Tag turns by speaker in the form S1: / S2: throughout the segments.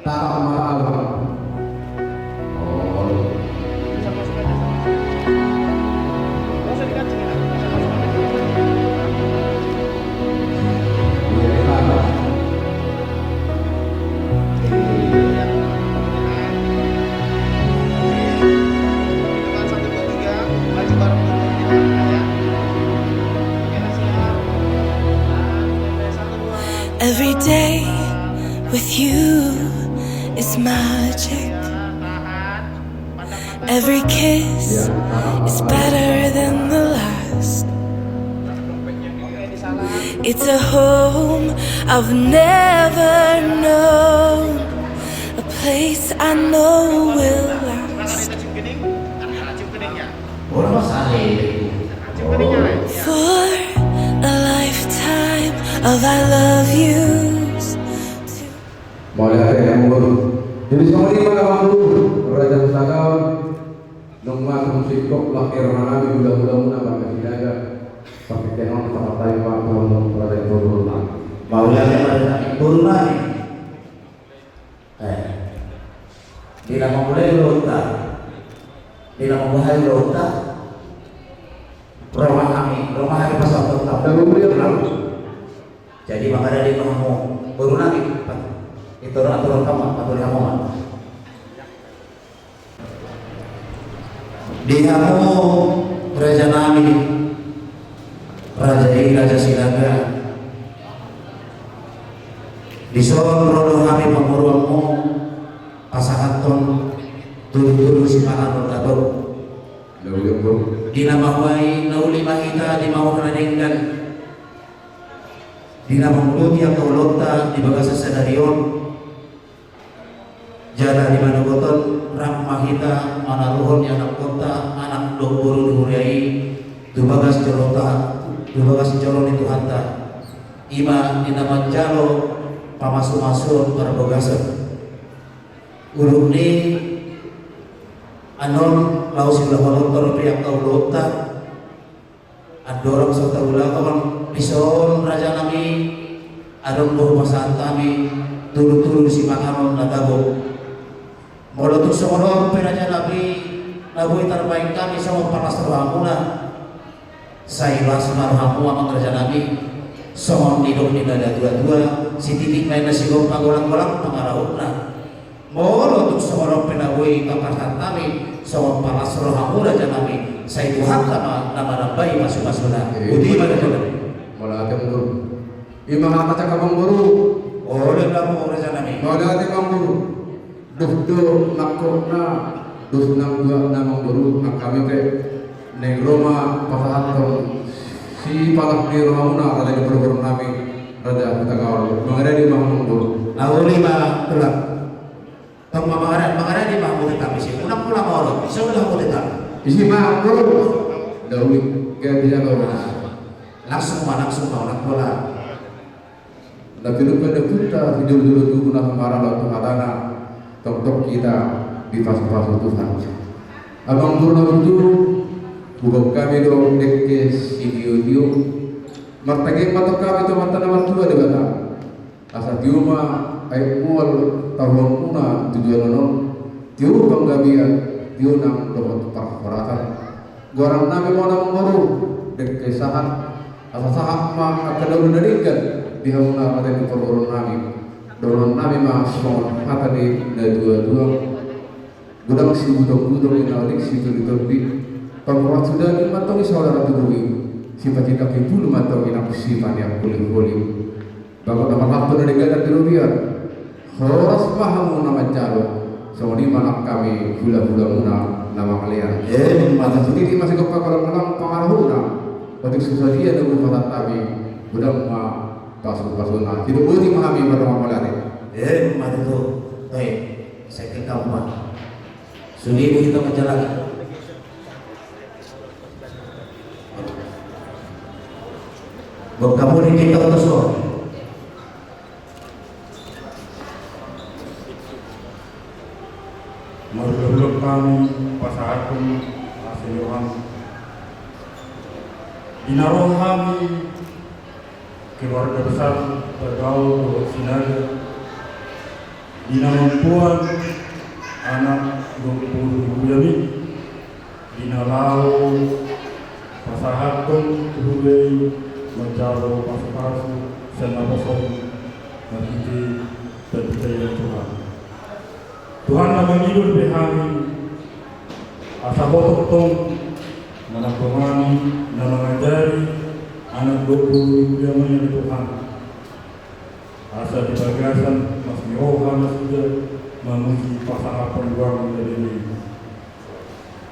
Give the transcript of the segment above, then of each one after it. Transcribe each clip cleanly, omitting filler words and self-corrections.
S1: Takap maaf. Oh.
S2: Bisa masuk aja sama. Nggak usah dikancing ya. Bisa masuk aja.
S1: Iya, takap.
S3: Every day with you is magic. Every kiss is better than the last. It's a home I've never known, a place I know will last for a lifetime of I love yous.
S1: Mulai hari yang baru. Jadi semua ini malam dulu. Raja Sagawan, Nungma Kumsikok, Lakir Manami, Mudah-mudahan Munabang Kasinaga, Pakai Tenon, Pakai Pak, Ngomong, Raja Turun.
S4: Maulah yang turun lagi. Tidak memulai lota, tidak memulai lota. Rumah kami pasal tetap. Jadi maka dari kamu baru lagi itu aturan kamu atur kamu. Diamu Raja Nami, Raja Silaga. Dison rodo kami penguruanmu pasangaton tulu si panan rodator. Dina mahwai nauli mahita di mau kanadenggan. Dina manguluti atau lota di bagas sadarion. Jala di mana boton ram mahita mana ruhon yang anak kota anak dohuru dihuriai tu bagas jorota tu bagas joron itu hanta ima dina manjalo pamasu-masu perbogasan urung ni anon lau sila walontor priyak kau lota adorong serta ulakawan bison raja nami adong doh masahan kami tulu-tulu si makanon nagabo molotuk seorang peraja nabi nabi terbaik kami sama panas terhamuna saya marhamu amang raja nabi somong hidup di dada dua-dua si titik main nasi gompa golang-golang pengarahuna molotuk seorang penawi kapasan kami sama panas terhamuna raja nabi saya Tuhan sama nama bayi masuk-masuklah budi pada jalan
S1: Mulai hari yang Imam apa cakap banguru?
S4: oleh kamu raja nabi
S1: Mulai hari banguru. Duh nakona dus nang dua namang buru nak kami ke neng Roma pasahaton si palak di Roma ada di program kami Raja Tagawal mengenai di Mahmud buru.
S4: Nauli ma tulak tong mangaran di Mahmud kami sih unang pulang orang sudah mau tetap
S1: Isi Mahmud dahulu ke dia baru
S4: langsung orang pola.
S1: tapi lupa ada kita hidup dulu tu guna kemarin waktu katana tok kita di fase-fase Tuhan. Abang purna itu bukan kami dong dekes video martageng mata kami itu mata nama tua di bata asa tiuma ay mual tahun puna tujuan non tiu panggabian tiu nang dohot perforatan gorang nami mau nang baru dekesahan asa sahak ma akan darikan dihamuna pada di perborong nami dorong nami ma semua mata di dua gudang si gudang yang alik si terlebih pembuat sudah di matang saudara tubuhi sifat kaki dulu matang yang sifat yang kulit bahwa nama waktu dari gada dirubiar harus paham nama calo sama di mana kami gula-gula muna nama kalian mata sendiri masih kepak orang pengaruhna untuk susah dia dengan mata kami gudang ma pasu-pasuna tidak boleh dimahami pada mamalari
S4: Mati tu, saya ke kamu Sudi kita berjalan. Buat kamu ini kita utus
S5: Menurut kami pasahakum asilihan Dinaroh kami keluarga besar bergaul Sinaga dinamampuan anak 20 yami dinalau pasahatun hulay mencaro pasu-pasu senaboson nanti percaya Tuhan. Tuhan na mangilul behani asa botong menagumani na mengajari anak 20 yami Tuhan. Asa di bagasan mas mioha mas sudah memuji pasangan perjuangan dari ini.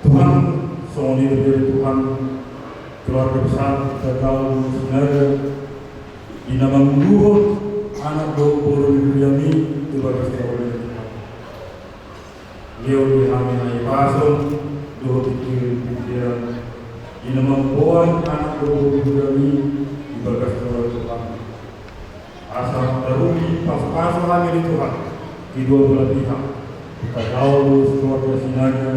S5: Tuhan, soni dari Tuhan, keluarga besar, terkau senaga, ina mengguhut anak 20 yami di bagasan oleh Tuhan. Liau dihamil pasun, dua pikir pikiran, ina membuat anak 20 yami di bagasan oleh Tuhan. Asal terumi pas-pasan lagi di Tuhan kedua belah pihak kita jauh keluarga sinaga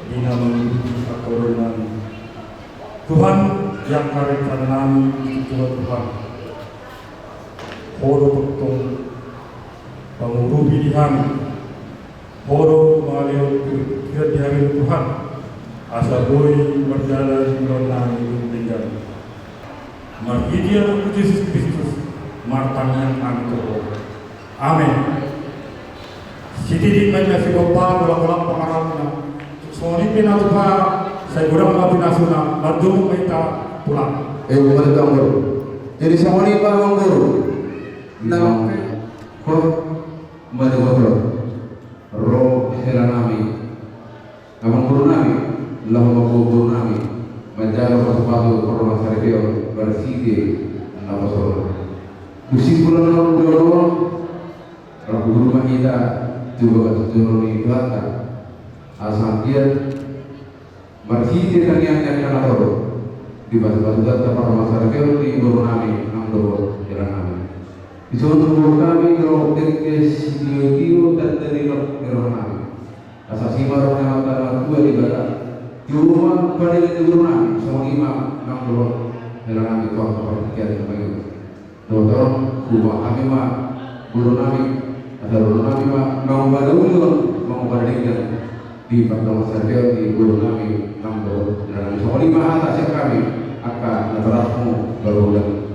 S5: dina menuju keturunan Tuhan yang karekan nami itu Tuhan horo betul pengurubi di kami horo mengalir kira di hari Tuhan asal boleh berjalan di nami tinggal mari dia Yesus Kristus martanya anto. Amin. Siti di mana si bapa bola-bola pengarapnya. Soni pinatuha saya gurang pinasuna ladung kita pulang.
S1: Bukan itu. Jadi soni pa guru. Nang ko madagoro. Ro heranami. Amang guru nami, lahu guru nami. Majalo pasapatu korma sarkeo bersih nama Kesimpulan orang guru kita juga turun di belakang. Asal dia masih dia yang kalau di batu-batu data para masyarakat di guru nami namdo jalan nami. Di sana guru kami kalau dari studio dan dari guru nami. Asal simar orang yang dua di belakang. Di rumah pada di guru nami semua lima namdo jalan nami kau perhatikan bagi. Tolong kubah kami mah guru nami atau guru nami mah mau badulun mau bandingkan di pada masyarakat di guru nami namdo dan semua lima atas kami akan nabarasmu berulang.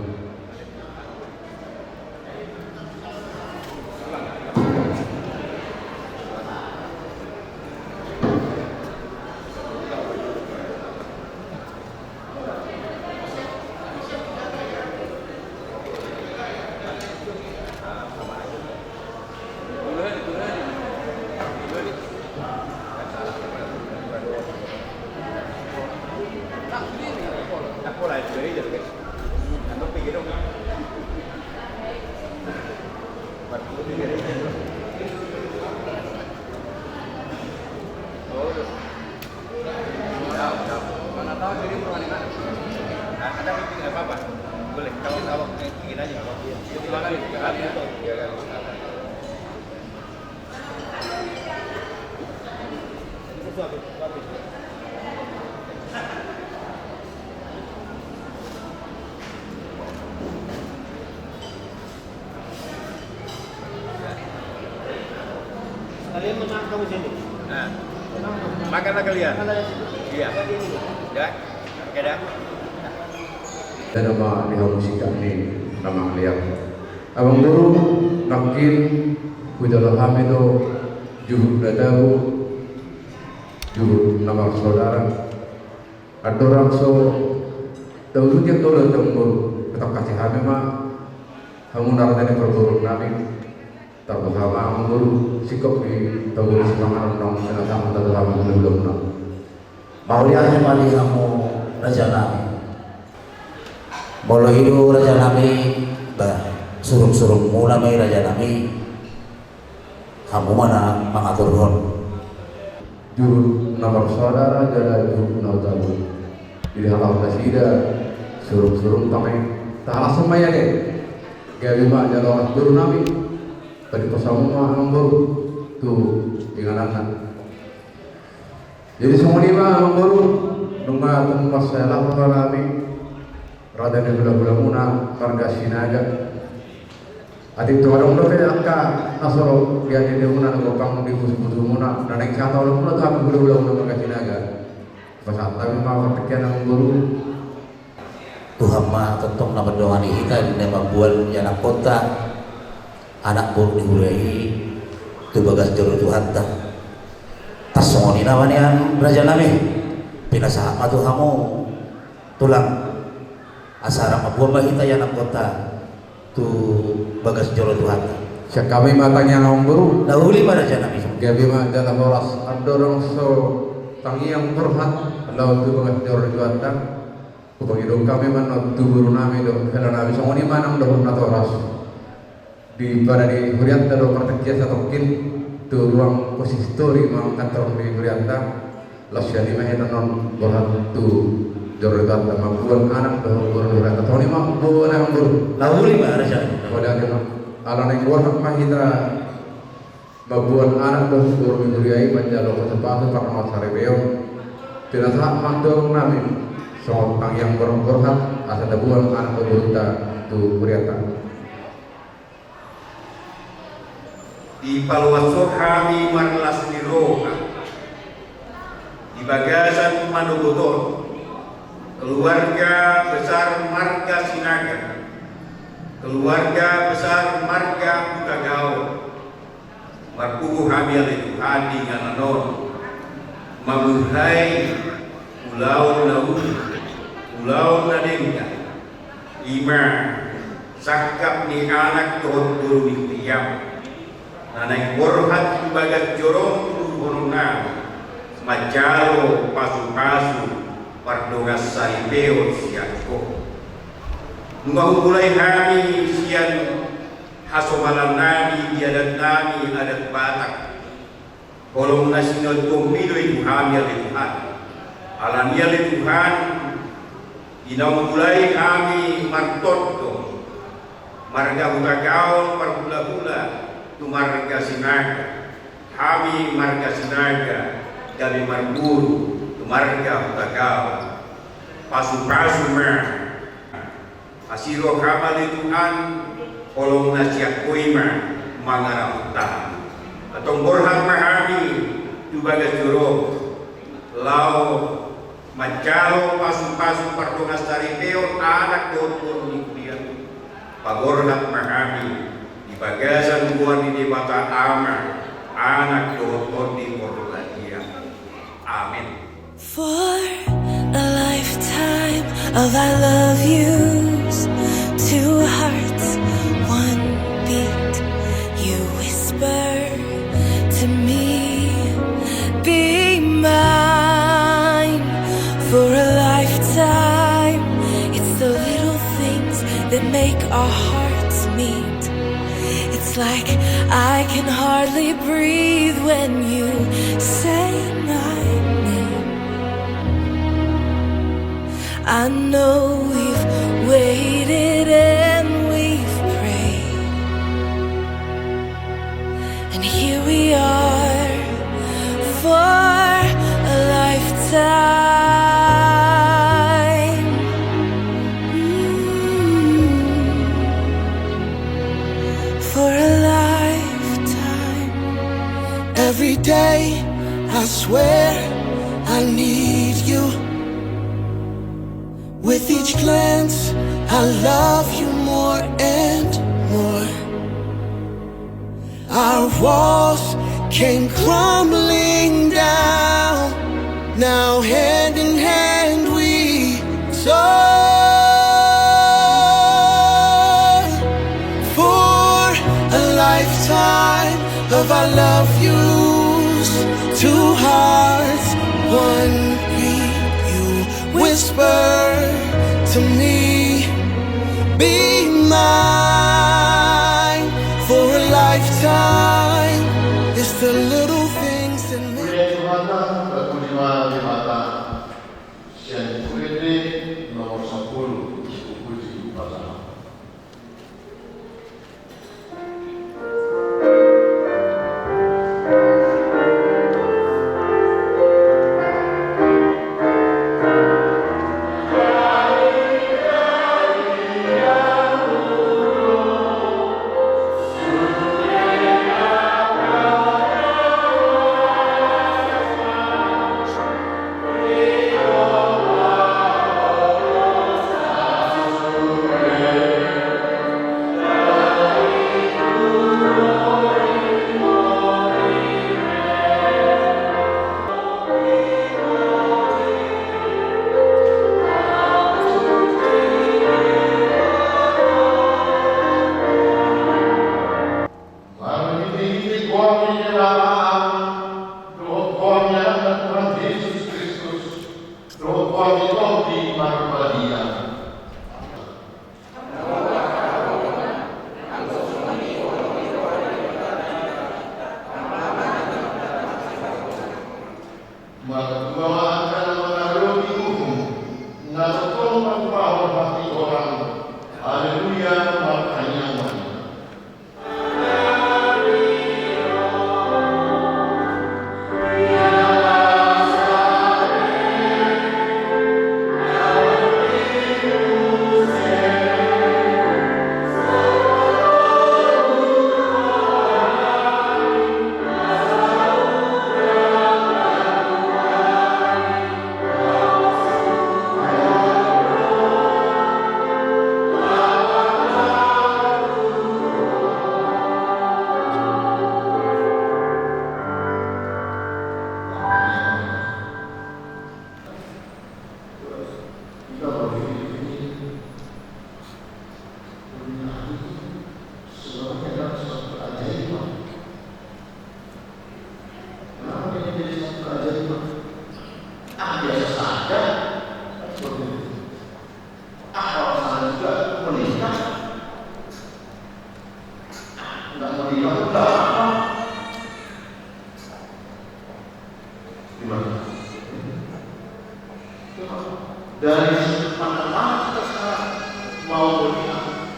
S2: Kalian menang kamu sini.
S6: Nah, makanlah kalian. Iya. Ya. Oke dah.
S1: Dan nama lihat musik kami nama lihat. Abang guru nakil kudalah kami do juhud dadahu juhud nama saudara. Ada orang so tahu dia tahu lah tahu guru kita kasih kami mah kamu narasi perguru nabi. Terbersama abang guru sikap di tahu semangat orang senang terbersama belum nak.
S4: Maulianya mali kamu raja nami. Bolo hidu raja nami suruh mula mai raja nami. Kamu mana mengatur hon?
S1: Juru nomor saudara jalan juru nautabu. Di halau tasida suruh tamai tahala semaya deh. Gaya mak jalan guru nami. Tadi pesamu nombor tuh ingat. Jadi semua lima nombor nunga tumas saya lapor nami. Rada ni bulan muna karga sinaga Ating tu orang lo kaya angka nasoro dia jadi muna nagopang di busu muna naneng kata orang muna tahu guru ulang nama kacinaga pasal tapi mau pertikian ang guru
S4: Tuhan mah tentang nama doa ni kita di nama buat anak kota anak buruk dihurai tu bagas juru Tuhan tak tasoni nama ni an raja nami pinasa matu kamu tulang asara mabuah kita anak kota tu bagas juru Tuhan
S1: siya kami matanya ang guru
S4: dahuli pada raja nami
S1: gabi ma dalam oras adorong so tangiang berhat lalu tu bagas juru Tuhan tak Kupagidong kami man tuguro namin do kala namin so ni manang do na toras di para di Hurianta do pertekian sa tokin tu ruang konsistori mang kantor di Hurianta lasya di mahitan non bohan tu jordan ta mabuan anak do Hurianta to ni mang buan ang buru
S4: dahuli pada raja
S1: pada kena ala nang bohan mahitra mabuan anak do Huriai panjalo ko sa paso para masaribeo tinatah mandong namin so yang berhak asa dabuan anak berita tu Hurianta
S6: di Paluaso kami marlas di Roka di Bagasan Manogotor keluarga besar Marga Sinaga keluarga besar Marga Utagao marpugu kami alitu hadi ngananon mamuhai Pulau Pulau Nadengka Ima sakap ni anak tuhon guru mimpiam nanay borhat bagat jorong turunna majalo pasu-pasu pardongas saripeo siako nungahulay kami siyan hasomalan nami diadat nami adat Batak kolong nasinod kumido itu kami Tuhan alamiah Tuhan inaulay kami martoto marga utagaon marhula-hula tu marga Sinaga kami marga Sinaga kami marburu tu marga utagaon pasu-pasu asiro kamali Tuhan kolong nasyak kuima mangarautan atong borhang mahami tu bagas jurong lau Majalo pasu-pasu pardongas saripeo anak doon ni kuliah pagornak mahami di bagasan buwan ni Debata Ama anak doon di Portugalia. Amin.
S3: For a lifetime of I love yous, two hearts, one beat. You whisper to me, be mine. For a lifetime, it's the little things that make our hearts meet. It's like I can hardly breathe when you say my name. I know we've waited and we've prayed, and here we are for a lifetime. For a lifetime.
S7: Every day I swear I need you. With each glance I love you more and more. Our walls came crumbling down. Now hand in hand we soar. Lifetime of I love yous, two hearts, one beat. You whisper to me, be mine. For a lifetime, it's the little things that make.
S8: Nomor 10 Puji Upacara. menikah udah apa? Gimana? Dari sudut pandang mana kita sekarang mau menikah?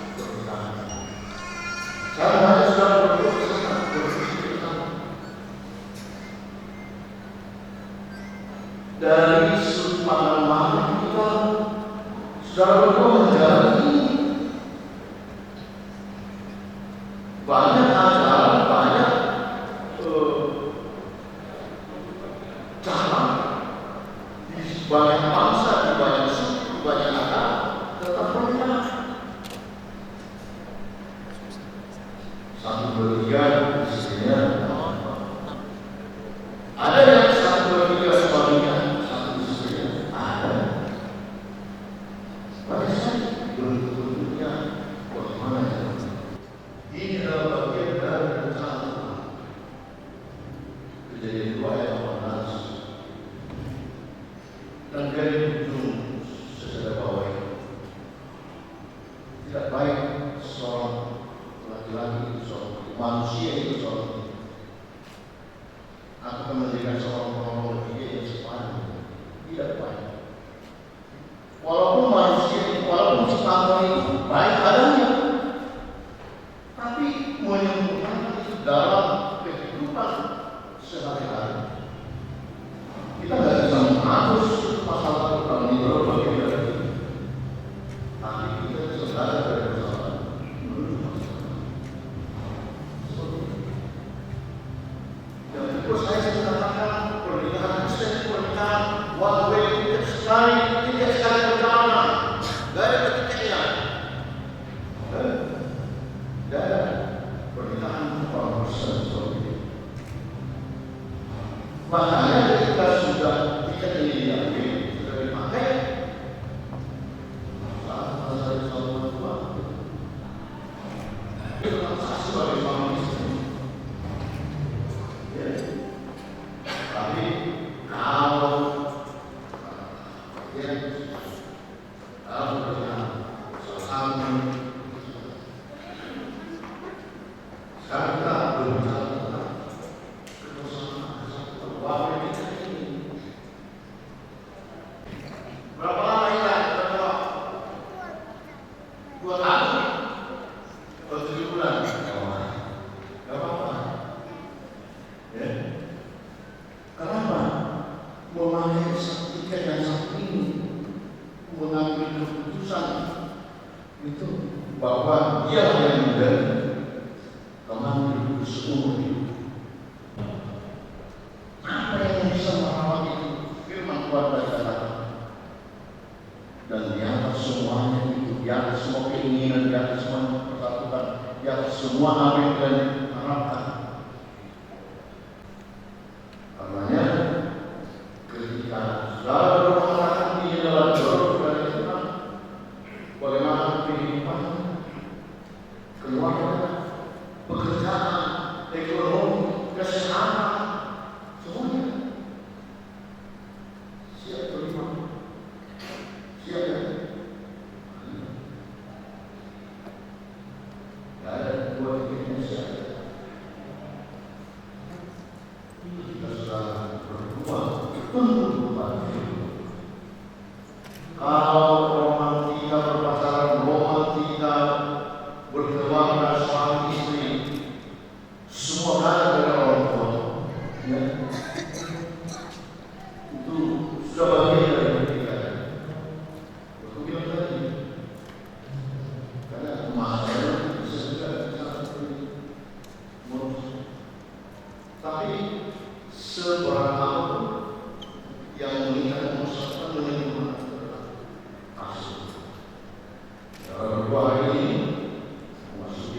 S8: Sekarang hanya sudah berdua berpikir sama. Dari sudut pandang mana kita sudah berdua menjalani banyak ajaran, banyak cara di banyak bangsa, di banyak suku, di banyak agama, tetap berbeda. Satu berlian istrinya, ada yang satu berlian suaminya, satu istrinya, ada. Banyak sekali bentuk-bentuknya. Bagaimana ya? Ini adalah bagian dari rencana Kejadian 2 ayat 18. Dan dari ujung secara bawah tidak baik seorang laki-laki, seorang manusia itu seorang akan menjadikan seorang penolong dia yang sepadan. Tidak baik. Walaupun manusia, walaupun setangga itu baik adanya, tapi menyempurnakan itu dalam kehidupan sehari-hari. Kita tidak bisa menghapus masalah dalam hidup bagian dari itu. Tapi kita bisa belajar dari masalah. Dan itu saya katakan pernikahan Kristen itu pernikahan one way, tidak sekali berjalan dari ketiknya. Dan pernikahan orang Kristen seperti itu. Makanya ketika sudah tidak diakui, sudah dipakai, saat saya sama Tuhan, itu transaksi sebagai suami istri. Ya. Tapi kalau sama sekarang kita berbicara tentang kebersamaan kita ini. Berapa lama kita? Berapa? 2 tahun? Atau 7 bulan? Gak apa-apa. Ya. Kenapa? Memakai tiket yang satu ini, mengambil keputusan itu bahwa dia yang menjadi teman hidup seumur hidup. Apa yang bisa merawat itu? Firman Tuhan berkata, dan di atas semuanya itu, di atas semua keinginan, di atas semua persatuan, di atas semua apa yang kita harapkan. Karenanya, ketika saudara berpengalaman di dalam jodoh dari Tuhan, bagaimana kehidupan, keluarga, pekerjaan, ekonomi, kesehatan, semuanya siap terima, siap ya. Tidak ada 2 tiketnya siap. Kita sudah berdua, kalau romantika berpacaran, romantika berkeluarga suami istri, semua ada dari orang tua. Ya. Itu sudah bagian dari pernikahan. Aku bilang tadi, karena masalah bisa juga seperti tapi seberapa yang mengingat masyarakat menerima kasus. Dalam 2 hari ini, masuk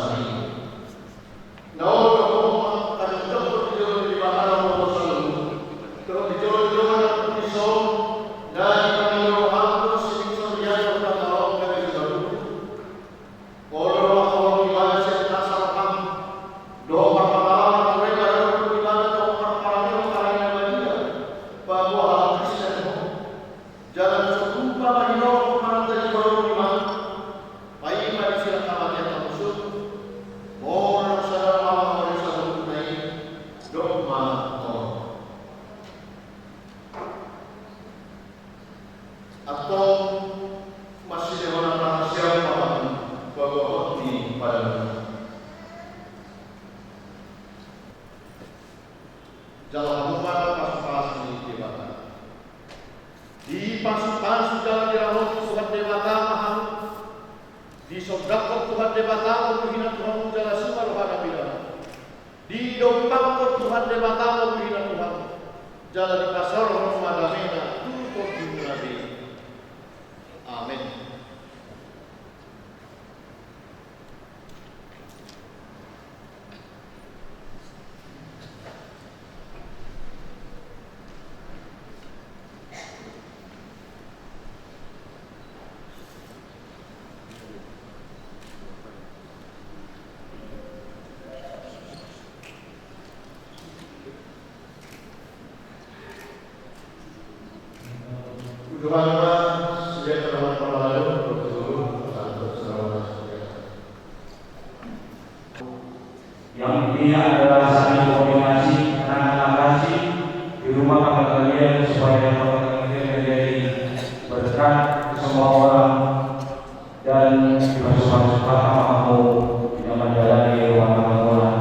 S8: bangsa ini. Naon kamu akan jauh di bawah nomor selalu. Terus di jauh piso dari kami rohani sing surya yang tahu dari dulu. Kalau di bawah serta sarapam doa perkara mereka di bawah perkara dia bahwa Kristen jangan serupa bahino menjadi baru iman. Baik pada sila kematian terusuk. Mohon saudara mama oleh saudara tunai dogma atau masih dengan rahasia bahwa di pada jalan rumah pas-pas di dewata di pas-pas jalan dirawat Tuhan dewata mahal di sodakot Tuhan dewata menghina Tuhan jalan semua rohana bila di dompakot Tuhan dewata menghina Tuhan jalan di pasar rumah damena turut dimulai. Amin. Tuhan sejak telah lalu betul satu selama
S9: yang ini adalah saling koordinasi narasi di rumah tangga kalian supaya rumah tangga kalian menjadi berkat semua orang dan dimasukkan kamu yang menjalani rumah tangga orang.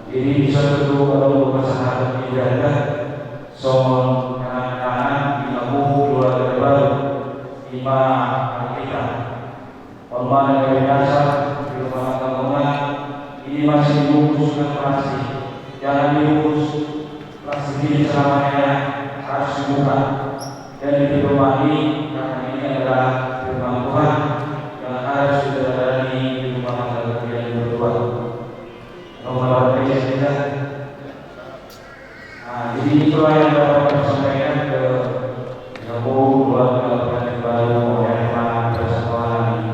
S9: Ini bisa tentu kalau kesehatan ibadah soal anak-anak keluarga baru lima kita pemain dari dasar di rumah tanggungan ini masih dibungkus dengan plastik. Jangan dibungkus plastik ini selamanya, harus dibuka dan diperbaiki karena ini adalah firman Tuhan yang harus dijalani di rumah tangga kalian berdua. Nomor kita. Nah, jadi itulah yang dapat kami sampaikan ke keluarga baru oleh para persatuan ini.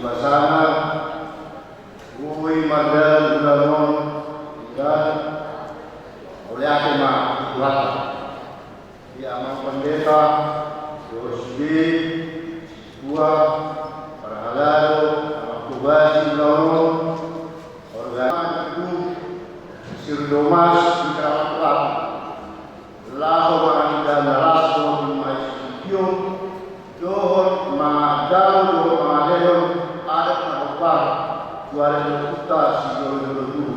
S8: Basana, Uwi Mardan Gulamon, dan oleh Akema Iwata. Di Amang Pendeta, Rosdi, Buah, para halalo, Amang Kubasi Gulamon, Organ Sirdomas di Keramat Kelapa, Laho Manganda Naraso di Maisikium, Dohon Mangadalo, Dohon Mangadelo, Adat Nagopar, Juara Berkuta, Sigoro Dulu,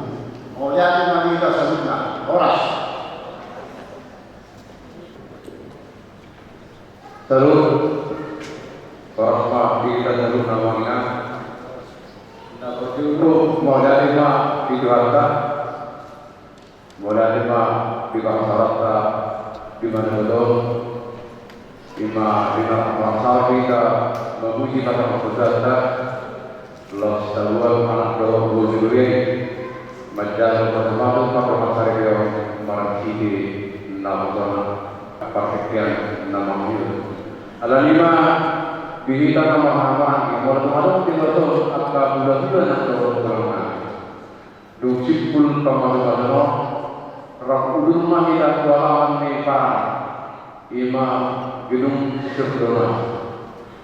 S8: Moliati Mamita Sabutna, Horas.
S1: Terus Bapak kita terus namanya Nabi mulai lima di Jakarta, mulai lima di Jakarta, di mana betul, lima bangsa kita memuji kata maksudnya, los taluan anak doa bujuri, majal pada malu pada masyarakat yang marahidi nama perfektian nama itu. Ada lima bihita pemahaman yang malu-malu betul apa bulan-bulan atau bulan. Dukipul pemahaman rakudun mahita kualam mepa imam gedung serdona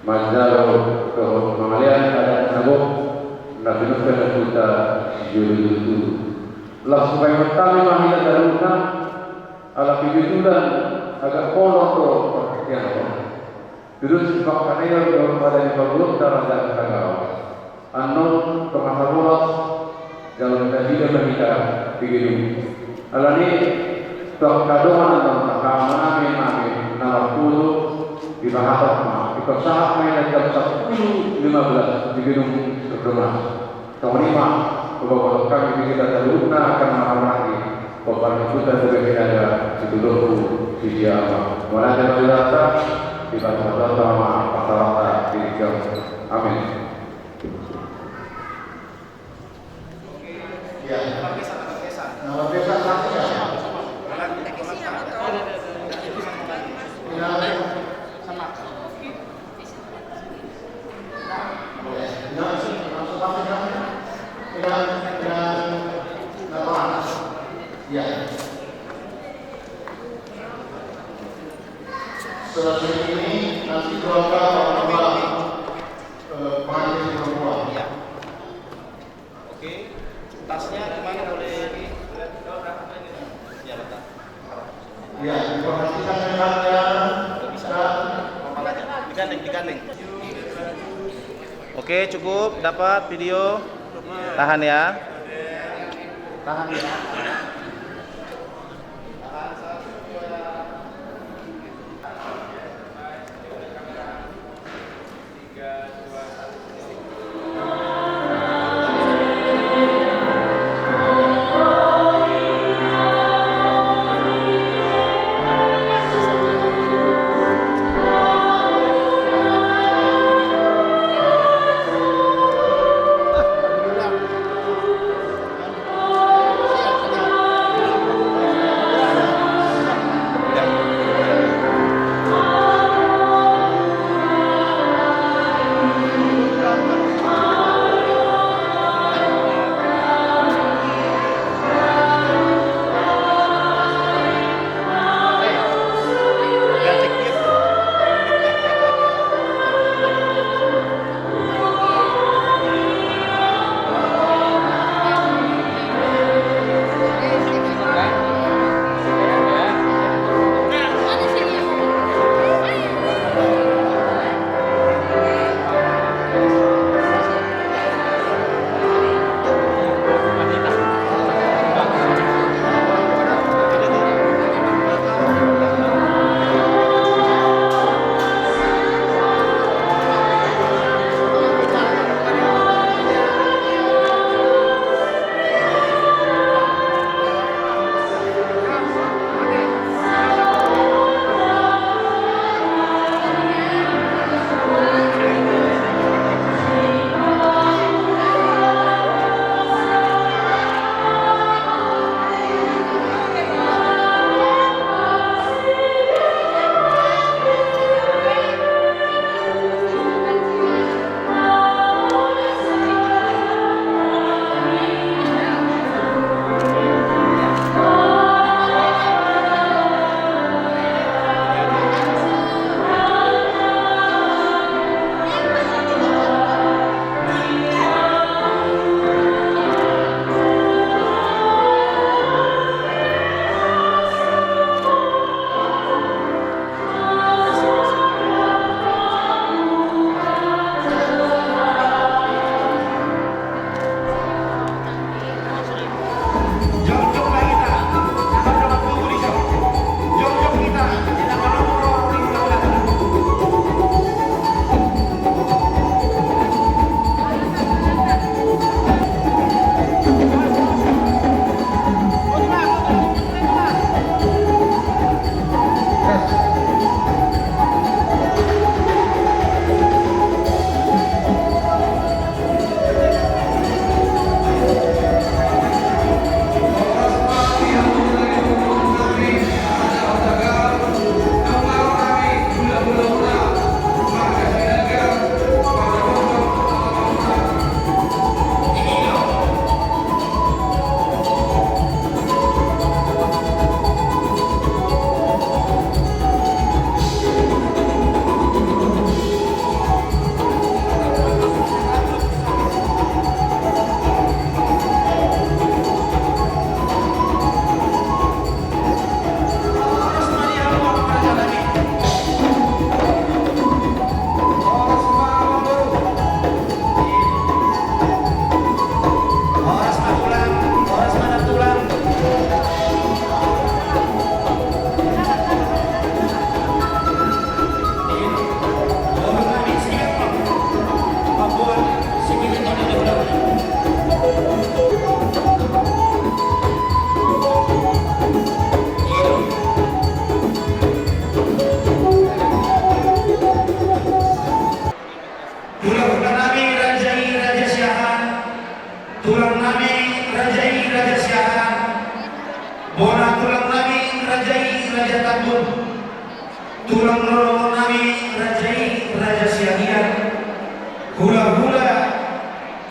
S1: majalo ke mengalian ada nabo nabi nufel kita julu lah supaya mentami mahita daruna ala kejujuran agak kolot yang terus sebab kanaya pada yang bagus darah dan kagau anu pemahaman dalam kajian kita begini alani sebab kadoan dalam kamana memang nawakulu di bahasa ma ikut sahab main jam 10:15 di gedung sebelumnya tahun 5 bahwa kami kita terluka akan mengalami beban kita sebagai ada di dulu di dia mana ada dirasa di bahasa sama pasar di jam amin.
S8: Ya, nama desa satu ya. Setelah ini nanti doakan pengantin perempuan.
S2: Ya. Oke. Tasnya kemana boleh di? Ya letak.
S8: Ya, diperhatikan dengannya.
S2: Bisa. Digandeng. Oke, cukup. Dapat video. Tahan ya. Tahan ya.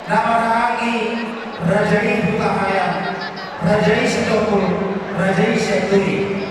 S4: Namaragi Rajai Butahaya, Rajai Sedokul, Rajai Seturi.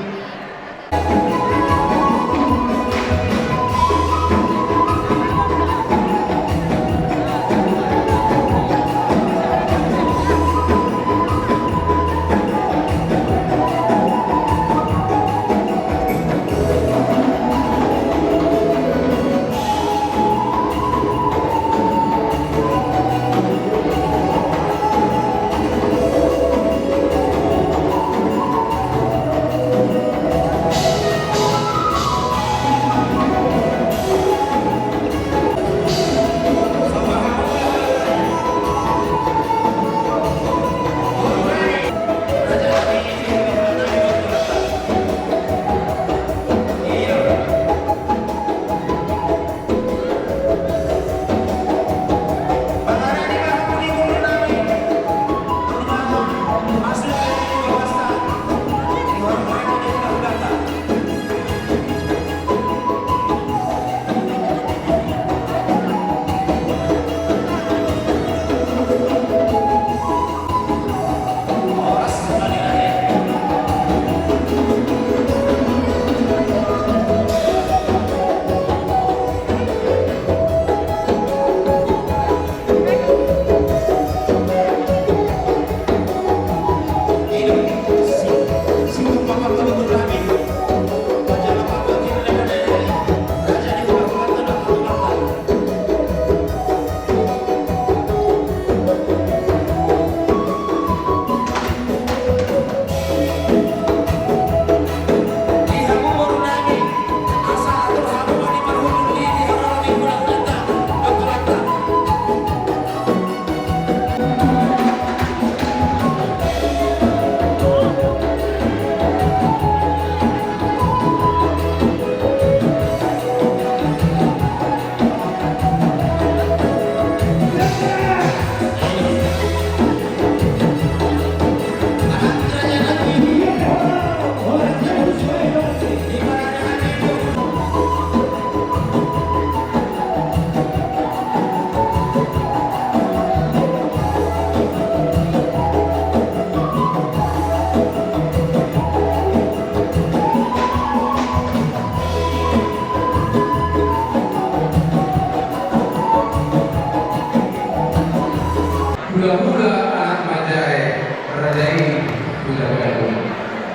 S1: Mula-mula anak Majai, Rajai Bulagadung.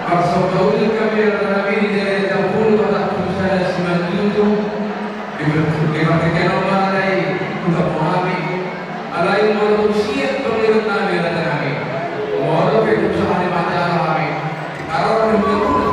S1: Arsobaul kami Nabi di daerah Tampul pada pusat Siman itu diperkenalkan oleh untuk memahami alai manusia pemilik Nabi dan kami. Walau berusaha di mata kami, kalau mula-mula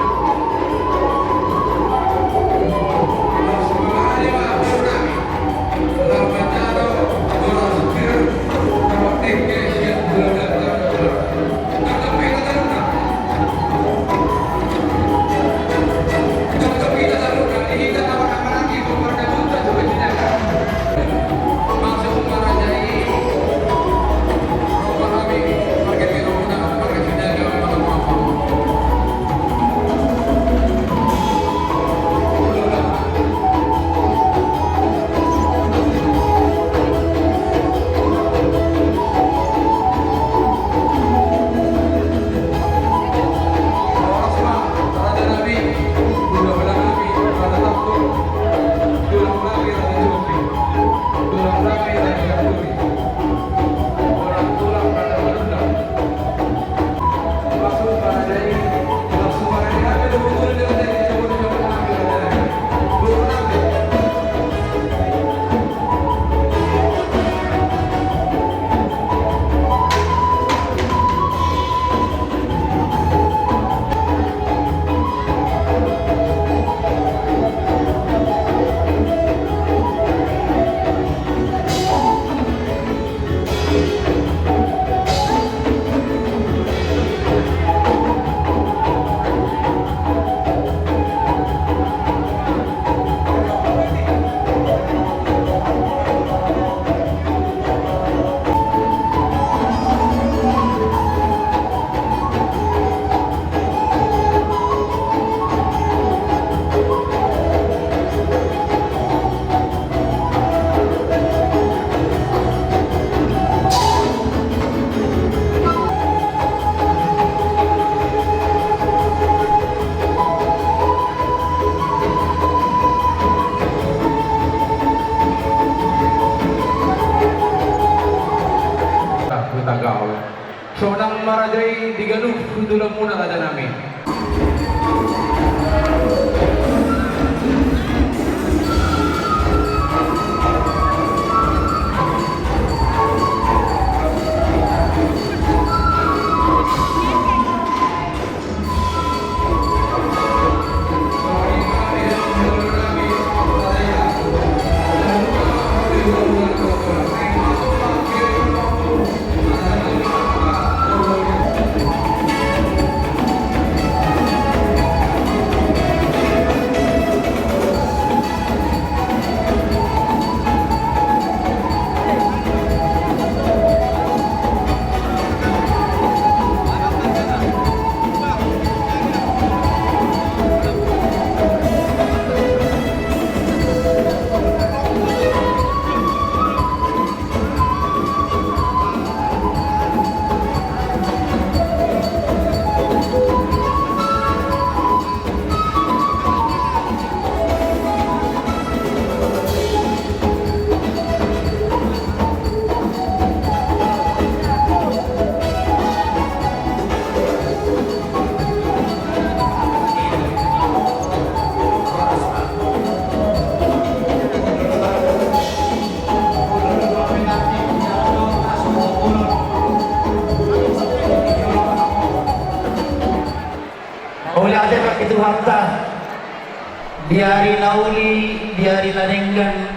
S1: seorang marajai digaluh kudulang muna raja namin.
S4: Itu harta diari nauli diari lanenggan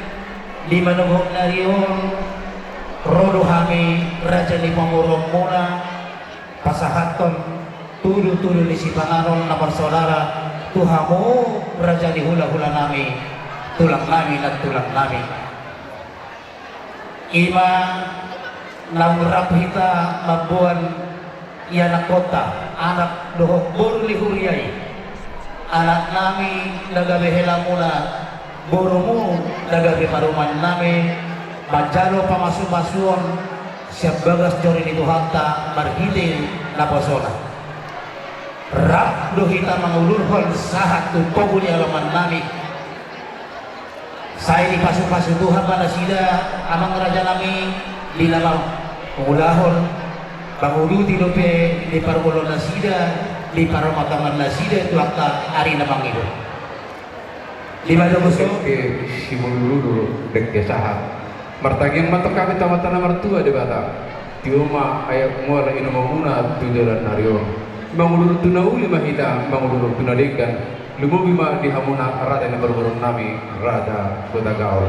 S4: di manuhog narion rodo kami raja ni pangurong muna pasahaton tudu-tudu ni si pangaron na bersaudara tuhamu raja ni hula-hula nami tulang nami dan tulang nami ima namrap hita mabuan ianak kota anak dohok burli huriai anak nami nagabe hela mula borumu nagabe maruman nami majalo pamasu-masuon siap bagas jori itu harta marhidin naposona rap dohita mangulurhon sahat tu poguli alaman nami saya di pasu-pasu Tuhan pada sida amang raja nami di dalam pengulahon banguluti dope di pargolona sida di paromataman nasida itu akta hari namang itu di mana musuh
S1: ke simululu dek sahat martagian matok kami tamatana mertua di bata tiuma ayak muala inu mamuna tujuran nario manguluru tunauli mahita manguluru tunadekan lumubi ma di hamuna rada yang berburung nami rada kota gaul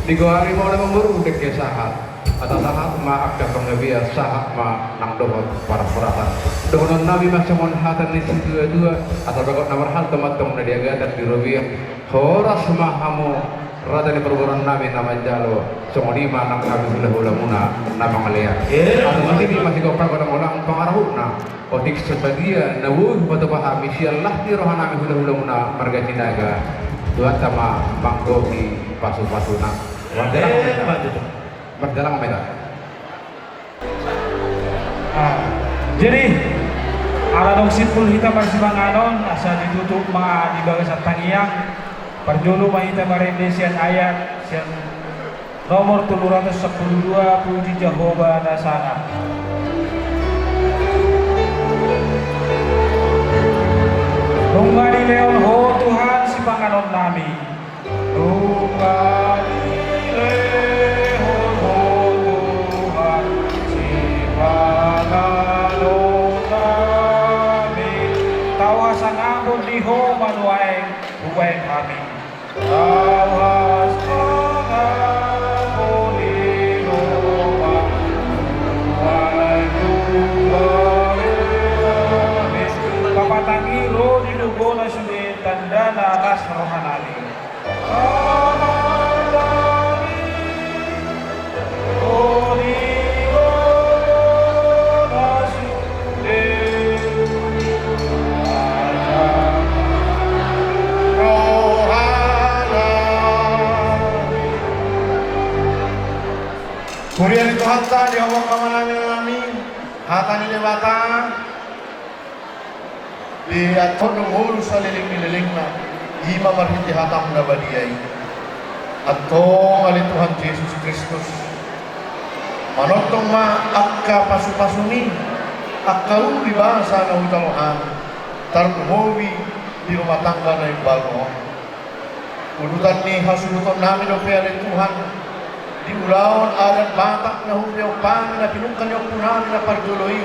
S1: di goari mau namang baru dek sahat atau sahat ma akta pengebia sahat ma nang dohot para peratan dohonon nabi macamon hatan ni situ dua atau bagot nomor hal temat-temat na diagadat di rubiah horas ma hamu rada ni perburan nabi nama jalo somoni ma nang kami hula-hula muna nama malaya atau hindi masih kau prago ulang pangarahuna otik sebagia nawuh batu pahami sialah di rohan nami hula-hula muna marga tinaga dua sama manggoki pasu-pasuna berjalan merah.
S9: Jadi aradong simpul hita marsibanganon asa ditutup mga dibagas at tangiyang parjolo mahita marendesian ayat siang nomor 312 puji Jehovah dasana. Tunggali leon ho Tuhan si panganon nami. Tunggali leon ho Tuhan si panganon nami. Tawas ang amon di ho manuaeng huweng kami. Tawas ang amon di ho manuaeng huweng kami. Papatangiro di lugo na sulit tanda na akas rohanali.
S8: Kurian itu hatta di awak kamanami nami hatta ni lewata di aton ngulu saliling na hima marhiti hatam na badiyay atong ali Tuhan Yesus Kristus manotong ma akka pasu-pasuni Akalu di bahasa na utalohan, tarnuhowi di rumah tangga na ibago. Unutan ni hasulutan namin o piyali Tuhan, di ulawan adan batak na humiyaw pang na pinungkan niyo po namin na pagduloy,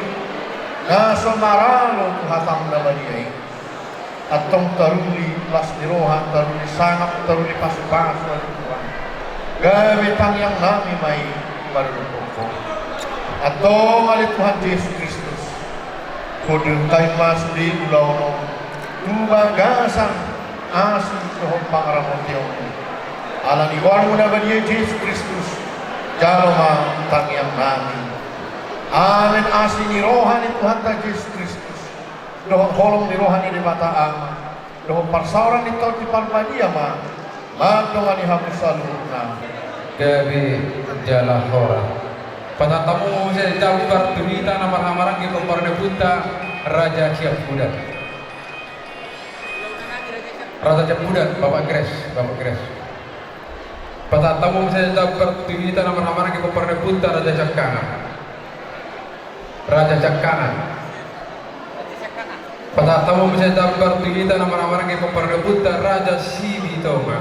S8: na sumaralo tuhatang na baliyay. At tong taruli plus nirohan, taruli sangap, taruli pasupaso na Tuhan. Gamit ang yang namin may marunong ko. At tong alit Tuhan Jesus Kristus, kudung tayo mas di ulaw no, tubagasang asin tuhong pangaramon tiyo. Alang iwan mo na ba niya Jesus Kristus, jaloma tangyang namin. Amin asin nirohan ni Tuhan ta Jesus Kristus. Dohong kolong nirohan ni Bataang, dohong parsauran ni Toti Palmadiyama, magdungan ni Hamus Saluna.
S1: Gabi jala hora. Patatamu saya jambar tunita nama hamaran ki komparne punta Raja Siap Budak. Raja Siap Budak, Bapak Gres. Patatamu saya jambar tunita nama hamaran ki komparne punta Raja Cakana. Patatamu saya jambar tunita nama hamaran ki komparne punta Raja Sibi Toma.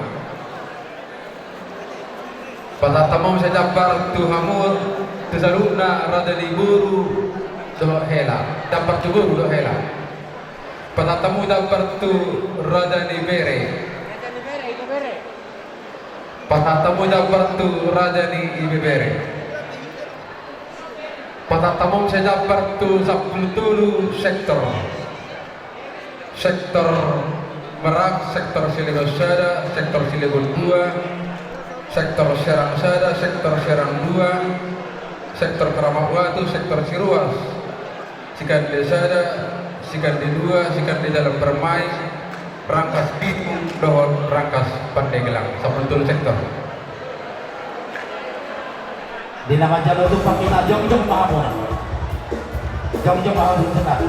S1: Patatamu saya jambar tu hamur tu salubna Raja Liburu tu hela dapat tu do hela. Patatamu jambar tu Raja Libere. Patatamu jambar tu Raja ni Ibere. Patatamu saya jambar tu 10 sektor Merak, sektor Cilegon Sada, sektor Cilegon 2, sektor Serang Sada, sektor Serang 2, sektor Keramat Watu, sektor Ciruas, Sikande Sada, Sikande 2, Sikande Dalam Permai, Rangkas Bitung, Dohon, Rangkas Pandeglang, sabentul sektor.
S4: Di nama jalur itu pakai jong-jong mahamuna. Jong-jong mahamuna senang.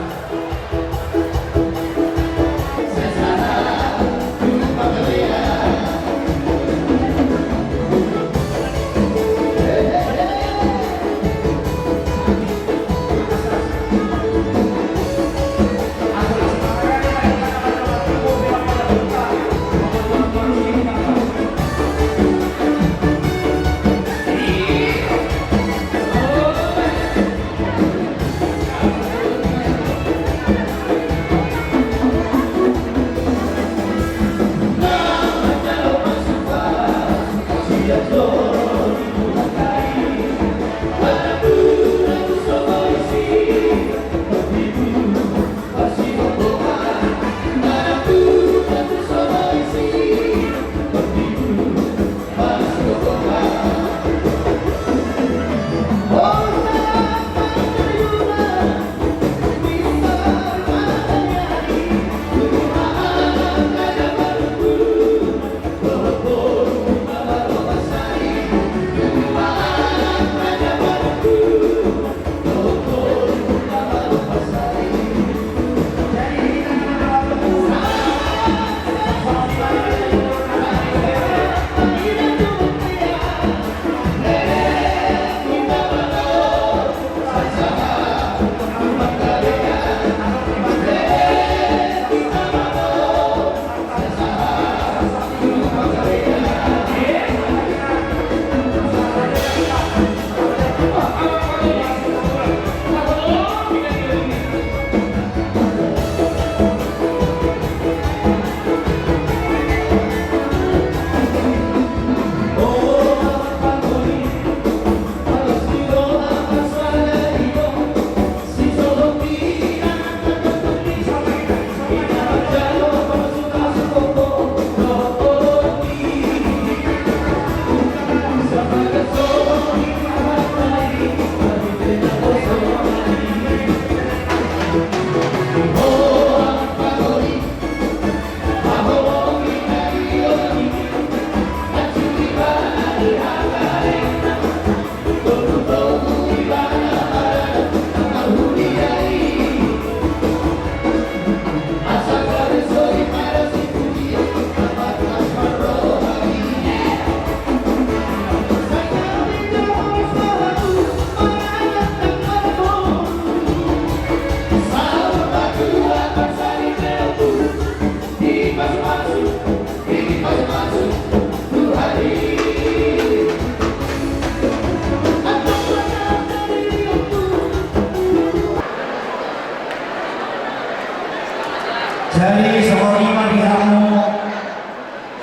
S4: Jadi seorang dihamu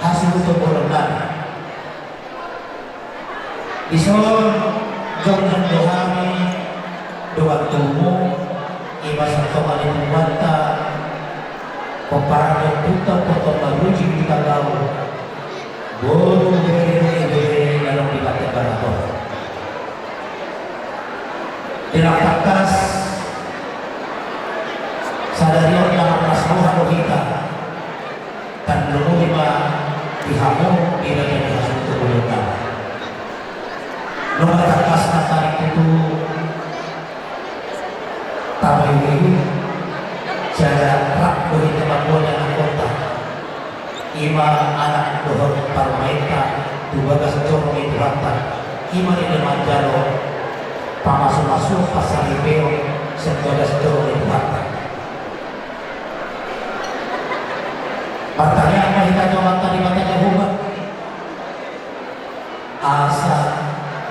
S4: hasil keburukan. Ison jom dan dohami doa tumu iba satu kali buata komparado puta potong baruji kita tahu bolu beri dalam dibata barato tidak takas sadarion yang masroha kita dan dulu lima dihamu tidak jadi hasil keburukan. Nomor atas tarik itu tahu ini cara rak beri kemampuan yang anggota ima anak dohor parmaita dua gas jorong itu rata ima di depan jalo pamasuk-masuk pasal ibeo sebuah gas jorong itu rata pertanyaan mahita jawab tadi mata jawaban asa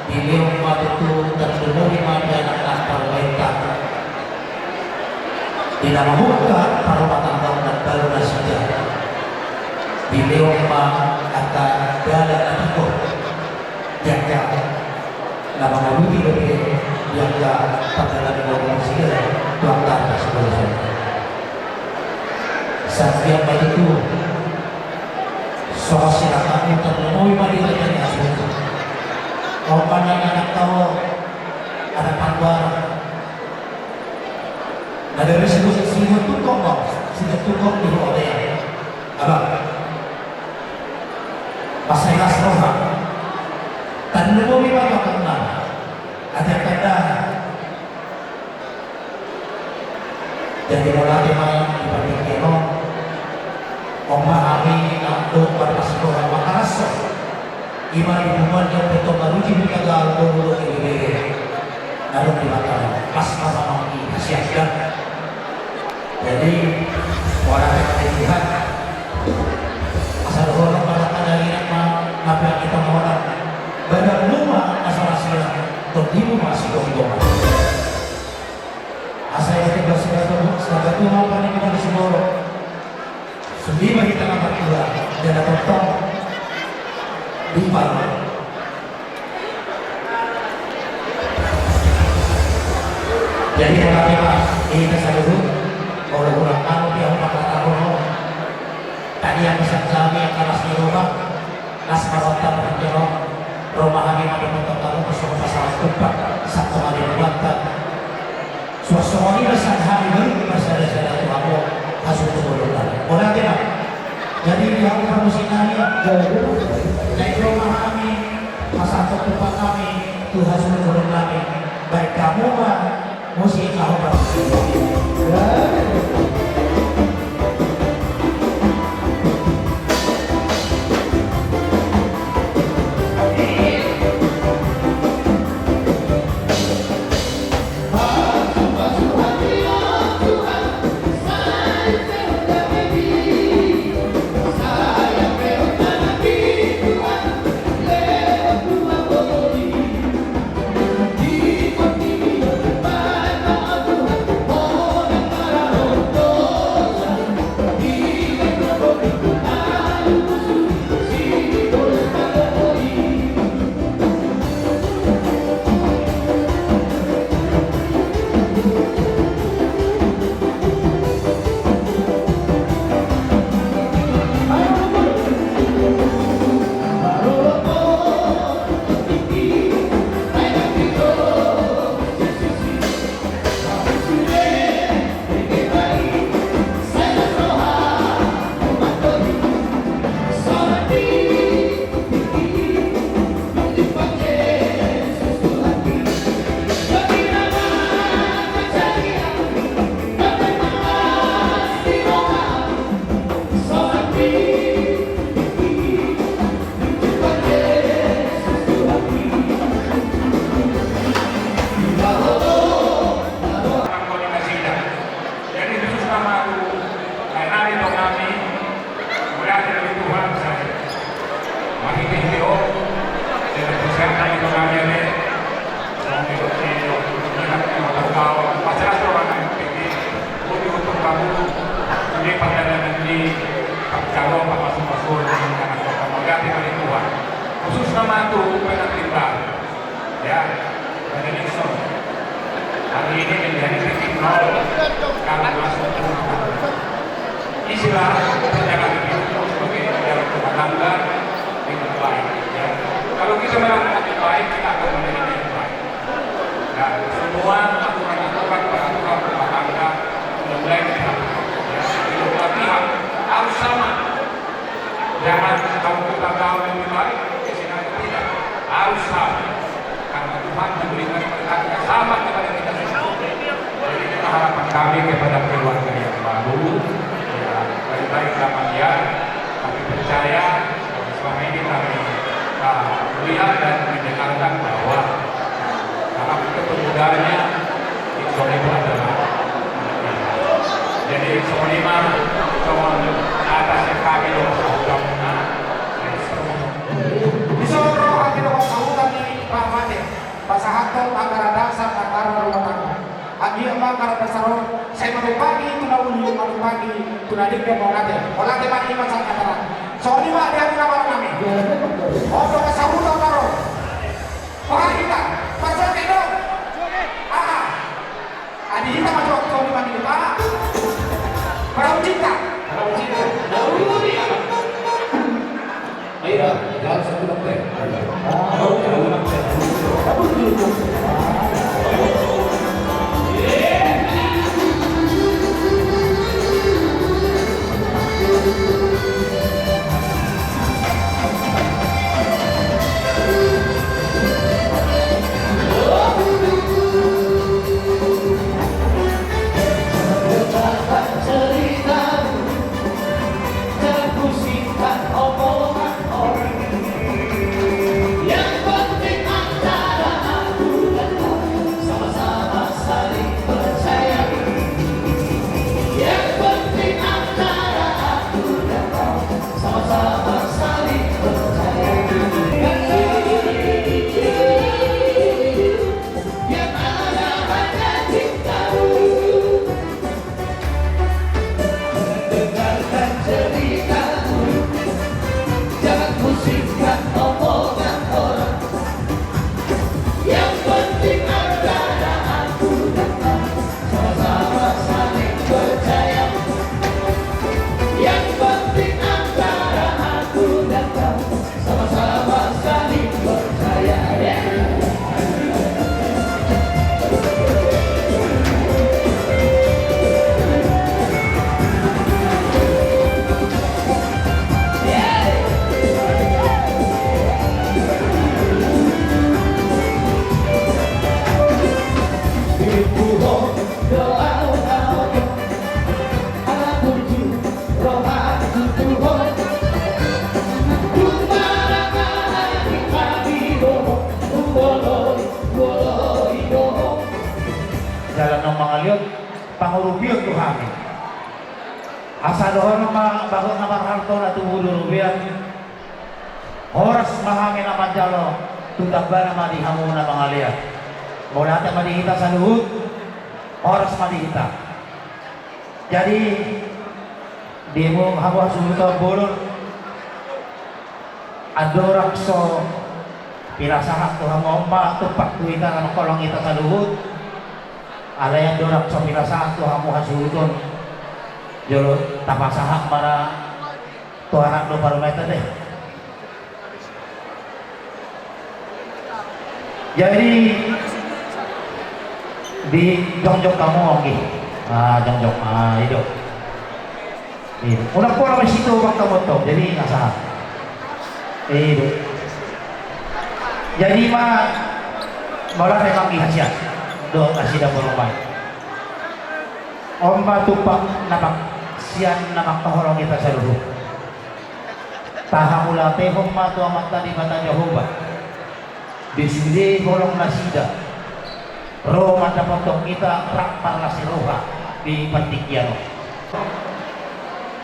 S4: beliau itu tertemu di mana anak parmaita tidak membuka perumatan tahun dan baru saja beliau akan dalam itu jaga nama manuti lebih jaga pada dalam sihir tuangkan sebelum setiap itu soal silakan terpenuhi mari terjadi hasil orang yang anak tahu ada panduan ada resiko sehingga tukang bang sehingga tukang di luar ya abang pasal roha dan lebih banyak kenal ada kata jadi mulai main dibanding keno memahami untuk berpasroha makasih iman hubungan yang betul baru juga gagal dulu ini lalu dibatalkan pas sama ini siapkan jadi orang yang dilihat asal orang pada dari apa yang kita mau badan rumah asal hasilnya untuk ibu masih dong asal yang kita sebagai Tuhan paling kita di Sumoro sembilan kita nampak pula dan ada tentang lipat jadi orang ini kita dulu orang-orang kamu yang 4 tahun tadi yang bisa kami yang keras di rumah nasmarotan berjero rumah kami ada bentuk kamu bersama pasal tumpah satu kali buatan suasana ini besar hari baru bersada-sada kamu hasil keburukan orang tidak jadi yang permusikannya naik rumah kami pasal tumpah kami itu hasil keburukan kami baik kamu mah musik kamu
S7: Tuhan
S9: hari ini menjadi titik nol karena masuk ke rumah. Istilah perjalanan itu sebagai dalam rumah tangga dengan baik. Ya. Kalau kita melakukan yang baik, kita akan menerima yang baik. Dan semua aturan-aturan peraturan rumah tangga mulai diterapkan. Ya. Kedua pihak harus sama. Jangan kalau kita tahu lebih baik, kesenangan tidak harus sama. Karena Tuhan memberikan berkat yang sama kepada kita semua. Jadi itu harapan kami kepada keluarga yang baru. Baik Amalia, kami percaya selama ini kami melihat dan mendengarkan bahwa dalam kepemudaannya Ikson itu adalah jadi Ikson 5 atas yang kami doa Ikson kami doa sahutan di Pak Mate Pasahaton anggaran dasar anggaran rumah tangga Agi anggaran dasar saya menupagi tunawuli menupagi tunadik dan monate olate mati masak kataran soalnya mah dia kenapa kami odo kasahutan karo orang kita pasal kendo adi kita masuk soalnya mati kita perahu cinta dahulu dia ayo jangan sebelum teh
S4: jalan nang mangaliot pangurubiot tu kami asa doon bago na marhalto na tumurubiat oras mahangin na manjalo tutagba na madihamu na mangaliat mula natin madihita sa luhut oras madihita jadi di mo hawa sumuto bolon adorak so pirasahak tuhan ngomba tupak tuita na kolong ita sa luhut ada yang dorak so pirasahak tuhan mo hasudon jolo tapasahak para tuhan lo barometer deh jadi di jongjok kamu oke jongjok hidup udah pola di situ waktu motor jadi nggak salah hidup jadi mah malah memang dihasiat do kasih dapur rumah omba tupak napak sian napak tahorong kita seluruh tahamula tehom matu amat tadi mata Jehovah disini horong nasida roh mata potong kita rak parlasi roha di pantikiano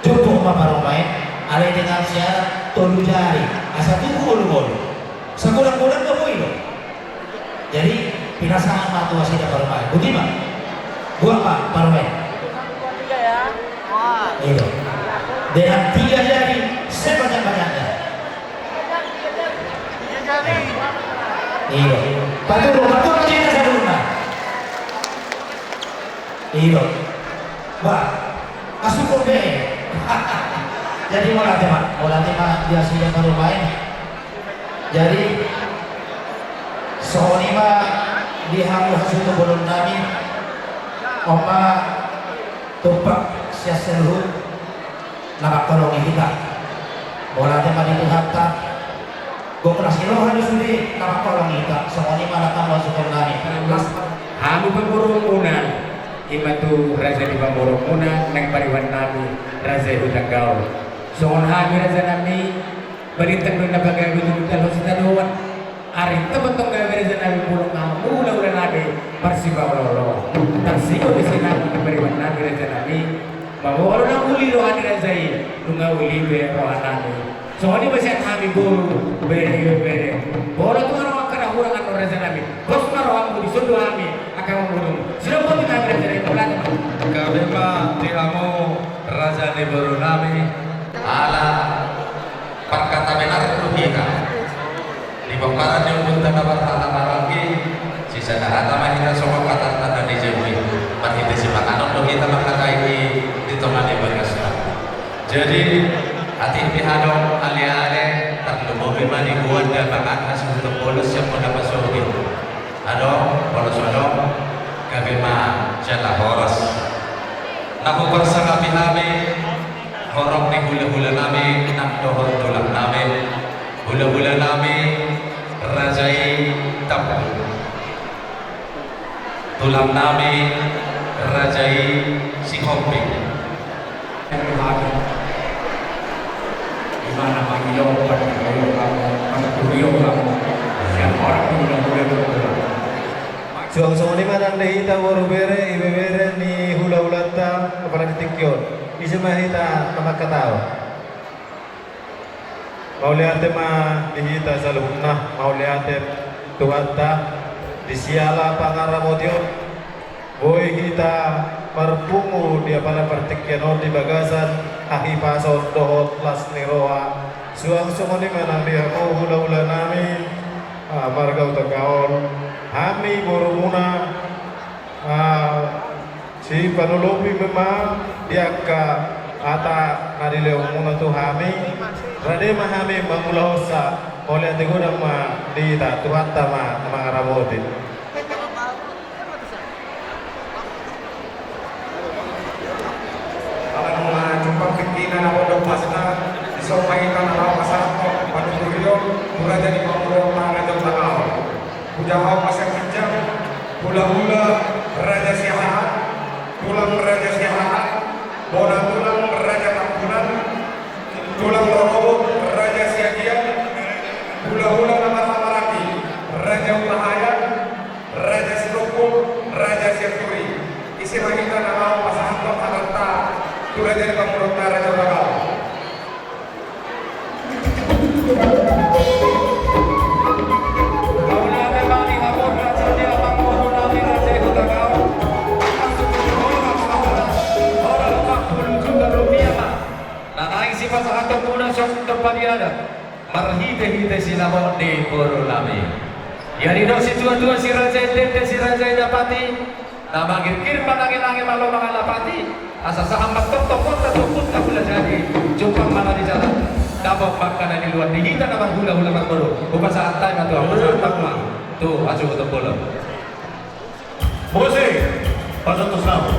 S4: cukup mama rumah ale dengan syarat tolu jari asa tunggu bolu-bolu sekurang-kurang kamu itu jadi pinasahan matu asida parumai bagaimana buat pak parumai itu dengan 3 jari sebanyak-banyaknya iya betul kita sadurna Iya. Wah, kasukur deh. Jadi mau nanti dia sudah baru main. Jadi soalnya mah dihangus itu belum nami. Oma tupak siaselhut nama tolongi kita. Bola tema di hatta. Gua kelas kilo harus di nama tolongi kita. Soalnya mah datang masuk ke nami.
S10: Hamu pemburung muna, imatu raja di pemburung muna, neng pariwan nabi raja hutang gaul. Soal hami raja nabi, berintang dulu nabaga gudu kalau kita doan. Ari teman-teman gak raja nabi burung kamu, ulah nabi persiba lolo. Tersigo di sini nabi pariwan nabi raja nabi. Bahwa orang uli rohani raja ini, lunga uli be rohani. Soalnya masih kami buru bere. Bola tu orang akan orang akan raja nabi. Bos marwah di sundu kami akan membunuh. Sudah pun kita akan jadi pelan.
S11: Kami mah tiamu raja di buru nabi. Ala perkata benar itu kita. Di bongkaran yang pun tak dapat lagi. Sisa dahata mah kita semua kata tanda di jauhi. Pasti si makanan lo kita kata ini ditemani berkasih. Jadi hati pihadong ali-ali tak lupa bimani buat dan makan hasil untuk polos yang mau dapat sohi. Adong polos adong kami mah jatah horos. Naku bersama pihami horong ni hula-hula nami nak dohor tulang nami hula-hula nami rajai tabu tulang nami rajai si kopi.
S10: Mana manggil pada kamu, pada kuliah kamu, yang orang punya boleh berdoa.
S12: Suang ni mana anda hita baru bere, ibe bere ni hula hulata kepada ditikyon. Isi mah hita nama katau. Mau lihat tema dihita salunah, mau lihat tuata disiala pangaramodion. Boy kita marpungu dia pada pertikyan di bagasan ahi pason dohot las niroa suang ni mana dia mau hula-hula nami marga utagaon hami borumuna si panolopi memang dia ka ata nadilew muna tu hami rade mahami mangulahosa oleh tegodang ma di ta tuhatta ma mangaramodin.
S11: Jumpa pikiran awal dok pasna disampaikan awal pasar pada beliau mulai dari pemurung raja belakang pujawab pasar kerja hula-hula raja siahaan tulang raja siahaan bola tulang raja tampunan tulang lorobok raja siagian hula-hula nama samaraki raja utahayan raja silokul raja siaturi isi kita nama pasar dok harta Turun dari pemurung raja bakal.
S10: Marhite-hite sinamo di Borolami. Yani do si tua-tua si raja ente si raja dapati. Namagir kirpa lagi-lagi malu mengalapati. Asa sahambat tok-tokot takut tak boleh jadi. Jumpa mana di jalan. Dapat makanan di luar dihita nama hula-hula makbaro. Bukan saat time atau apa saat takma. Tuh acu untuk bola.
S5: Bose, pasal tu sama.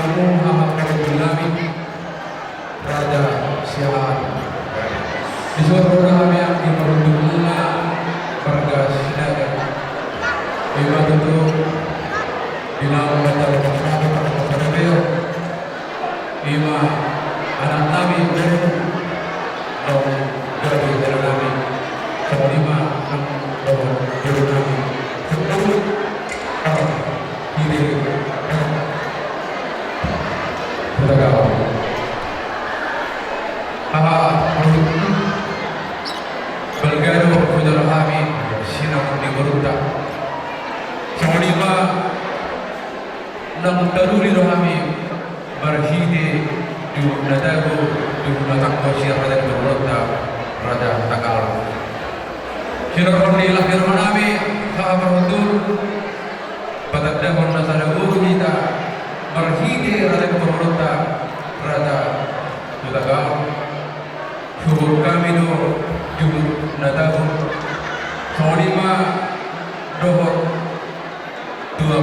S1: sinamung hamak kami Raja Siahan di suatu kami yang diperuntuknya warga Sinaga Ima tentu Dinau Batal Kami pada beliau Ima anak kami dan dong dari kami kelima dong dari kami sepuluh kiri Beragam Belgado Fudal Hamid Sinam di Beruta Sang lima Nang Daruli Rohami Marhidi Di Nadago Di Natangko Siar Raja Beruta Raja Takal Sirokoni lahir manami Hahabarudul Patadahon Nasada Guru kita Marhidi Raja Beruta Raja Takal Syukur kami do Jumur nadago Saulima Dohor Dua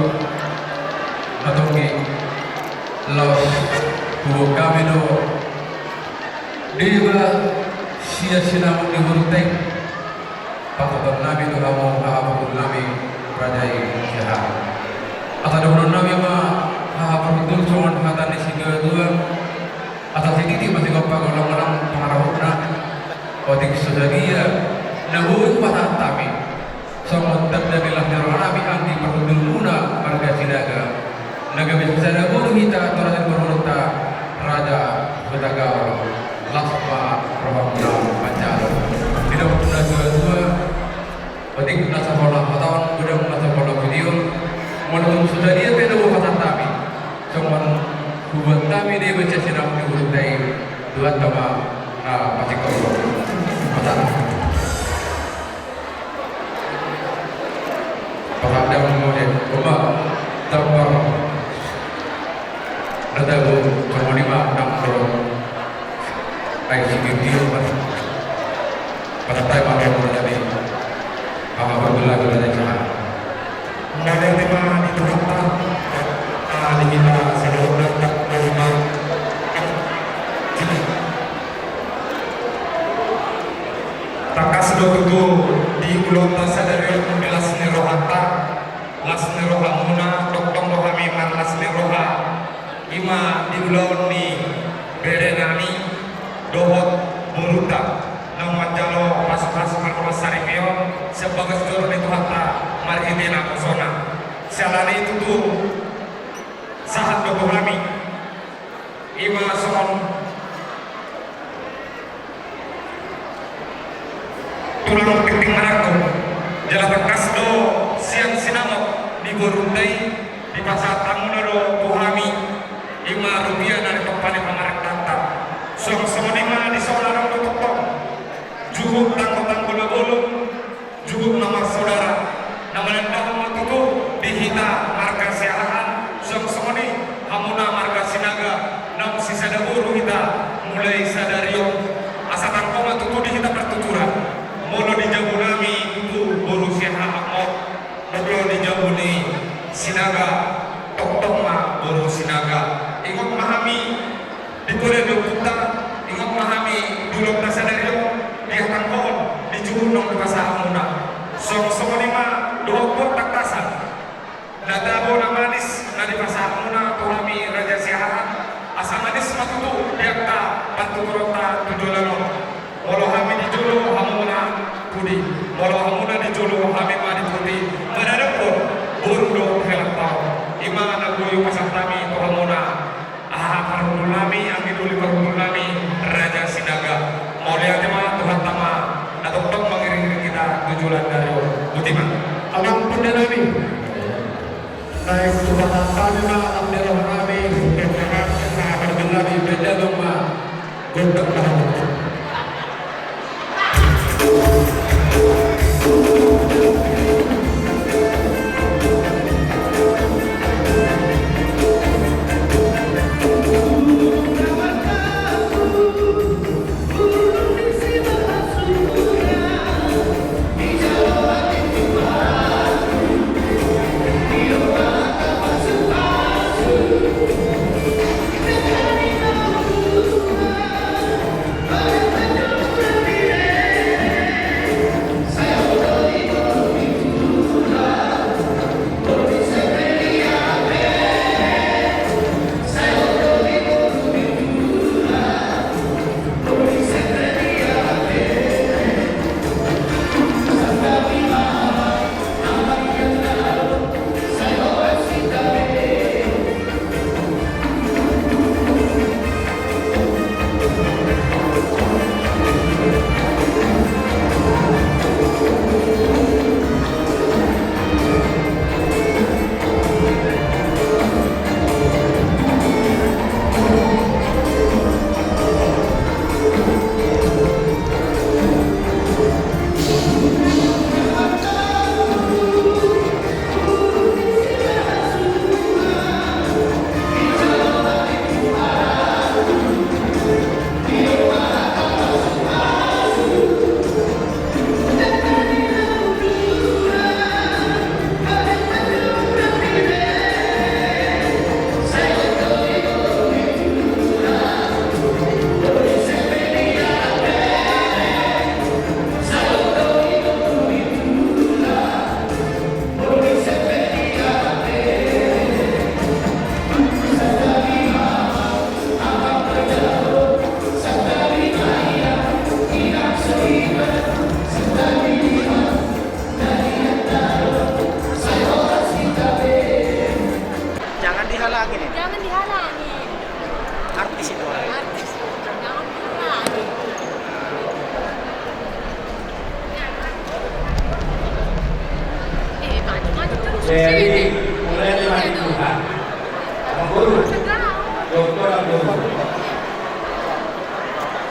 S1: Matongi Laos Syukur kami do Dewa Sia sinamu di Huruteng Patutan Nabi do Hamu Haapakul Nabi Rajai Syahar Atadohon Nabi ma Haapakul Cuman Hatani Singa Dua Atas ini masih gopak orang-orang pengarahuna Otik sejadia Nabuh patah tami Somot terdamilah nirwana Bi'anti perhudulmuna Marga Sinaga Naga bisa nabuh kita Turajan berhurta Raja Betagao Lasma Rohamuna Pancal Tidak pernah dua-dua Otik nasa bola Patahun Udah nasa bola video Menurut sejadia Nabuh patah tami Somot buat kami dia baca sinam di Hurtai buat sama pasti kau masalah ada kemudian coba tambah ada cuma 5 6 kalau ICQ pada time yang terjadi apa berbela ada cara nggak ada tema itu kata di kita seluruh takas dodo di ulota sadari lasni rohata lasni rohamuna doktong rohami man lasni roha ima di uloni berenani dohot muruta nama jalo pas-pas markas saripio sebagai seluruh itu hatta marinina kosona salari itu tuh sahat dodo kami ima son tulang penting maraku jalan bekas do siang sinamok di Borundai di pasar Tamunado Tuhami ima rupiah dari tempatnya pamarak tata sama lima di saudara do topong juhuk tangkotang bola-bolong juhuk nama saudara nama nendang matutu dihita marga siahan sama ni hamuna marga sinaga nam sisa dahulu kita mulai sadario asatan koma tutu dihita pertuturan molo di jabunami itu boru siaha akmok molo di jabuni sinaga toktoma boru sinaga ingat mahami ditore dokuta ingat mahami dulok nasadario dia tangkon di jurunong di pasar amuna song lima dohok taktasan nadabo na manis na di pasar amuna tuhami raja siahan asa manis matutu diakta pantukurota tujolano molo hami di jolo hamuna pudi molo hamuna di jolo hami ma di pudi madadapo burundo helapau ima na goyo pasatami to hamuna aha parulami ang iduli parulami raja sinaga maulia tema tuhan tama na toktok mengiring kita tujulan dari butima abang punda nabi naik tuhan tamna amdero nabi kenakan nabi beda lomba gondok tahu
S2: dihalangi nih.
S3: Jangan dihalangi.
S2: Artis itu.
S3: Artis. Jangan dihalangi. Maju terus ke
S10: Jadi
S3: sini.
S10: mulai dari Tuhan. Guru, dokter guru.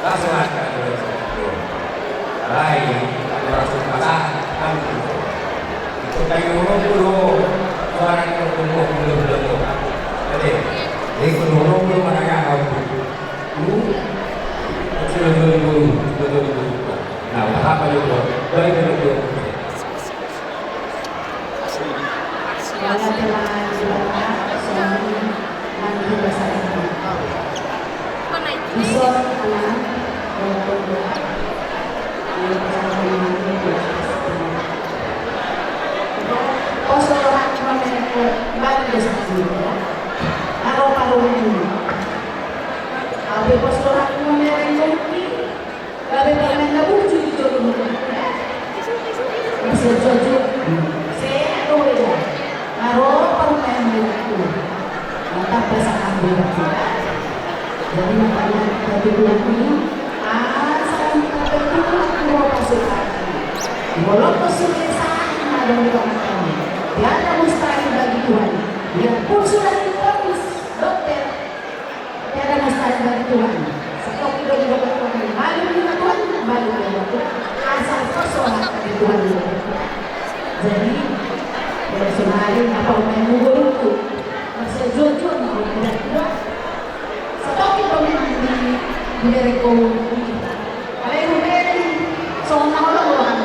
S10: Langsung aja. Lain, langsung pasang. Itu kayak ngomong dulu. Orang itu ngomong dulu. Jadi, ngomong dulu mana yang kau dulu. Nah, apa itu? Dari dulu.
S13: Wala telah dilakukan suami mandi bahasa Inggris. Besok anak berdua Osorohan mereka balik bersama. Paru-paru ini. Abi osorohan mereka ini. Abi mereka buju jodoh mereka. Masih jodoh. Saya tahu ya. Karo pemain itu, mantap bahasa ambil kita. Jadi makanya dari bulan ini, asal kita berdua mau pasukan. Walau kesulitan ada di kamu, tiada mustahil bagi Tuhan. Biarpun sudah difonis dokter, tiada mustahil bagi Tuhan. Setelah kita juga Tuhan, balik dengan Tuhan, balik dengan Tuhan. Asal kosong di Tuhan. Jadi semarin apa yang mengurung itu masih jujur mau tidak tidak seperti pemain di mereka kalau yang beri seolah-olah orang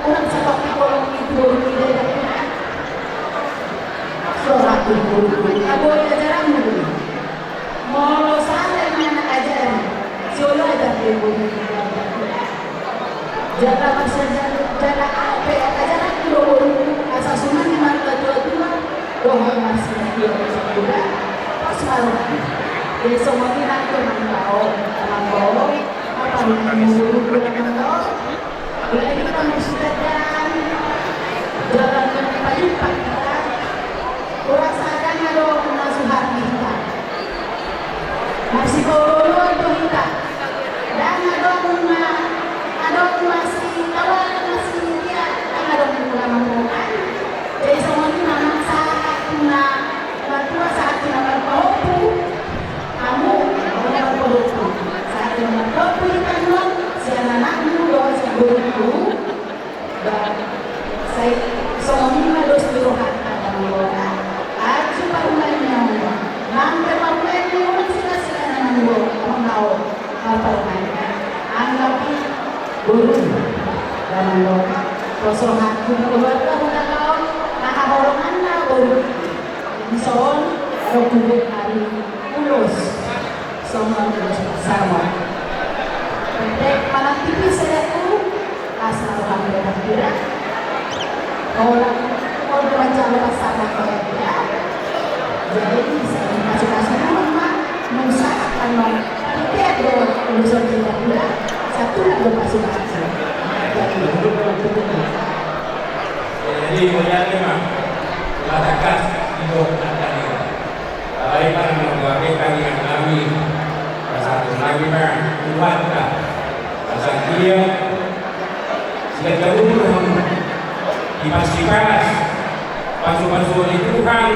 S13: orang seperti orang itu tidak tidak surat itu aku ada jarang dulu mau sampai mana ajaran siapa ajar dia jaga masa jaga apa ajaran asal sunan di mana tua doa masih dia juga pas malam jadi semua kita teman bawa apa yang mau boleh kita mesti jalan jumpa kita orang sadar ada masuk hati kita masih bawa itu kita dan ada masih awal masih dia ada ulama jadi semua ini memang saat tua saat kita berkopu kamu orang berkopu saat kita berkopu kita non si anak-anakmu doa si guru dan saya semua ini harus dirohat pada mereka aja parumannya nanti parumannya orang sila-sila nanggo orang tahu parumannya anggap guru dan mereka kosong hati keluarga kita tahu nakahorongan na baru son ada kubik hari ulos sama ulos sama pentek malam tipis saya tuh asal kami kira orang macam sama kayak dia jadi saya masuk rumah nusa kalau kita ada urusan kita pula satu ada masuk
S10: jadi mulia memang katakan hidup tadi kebaikan membuatkan yang kami satu lagi mah kuatlah pasal dia jika jauh dipastikan pasukan itu Tuhan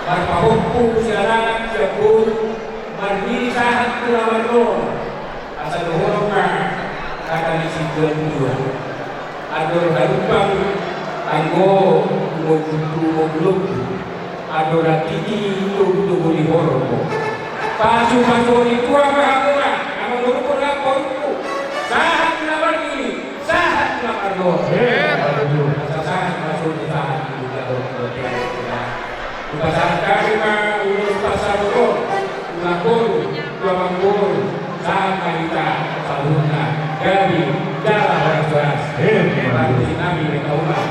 S10: berpahuku siaran jauh berdiri saat kelawan roh asal dohorongkan akan isi dua ador harupang tanggo tumog-tumog ador atiki tubuh di horong pasu-pasu itu apa ang menurut aku sahat lawan ini sahat lawan roh sahat masuk di sahat juga pasal kami mah urus pasal roh lapor lapor saat kita salurna gabi jalan beras bantu kami mereka umat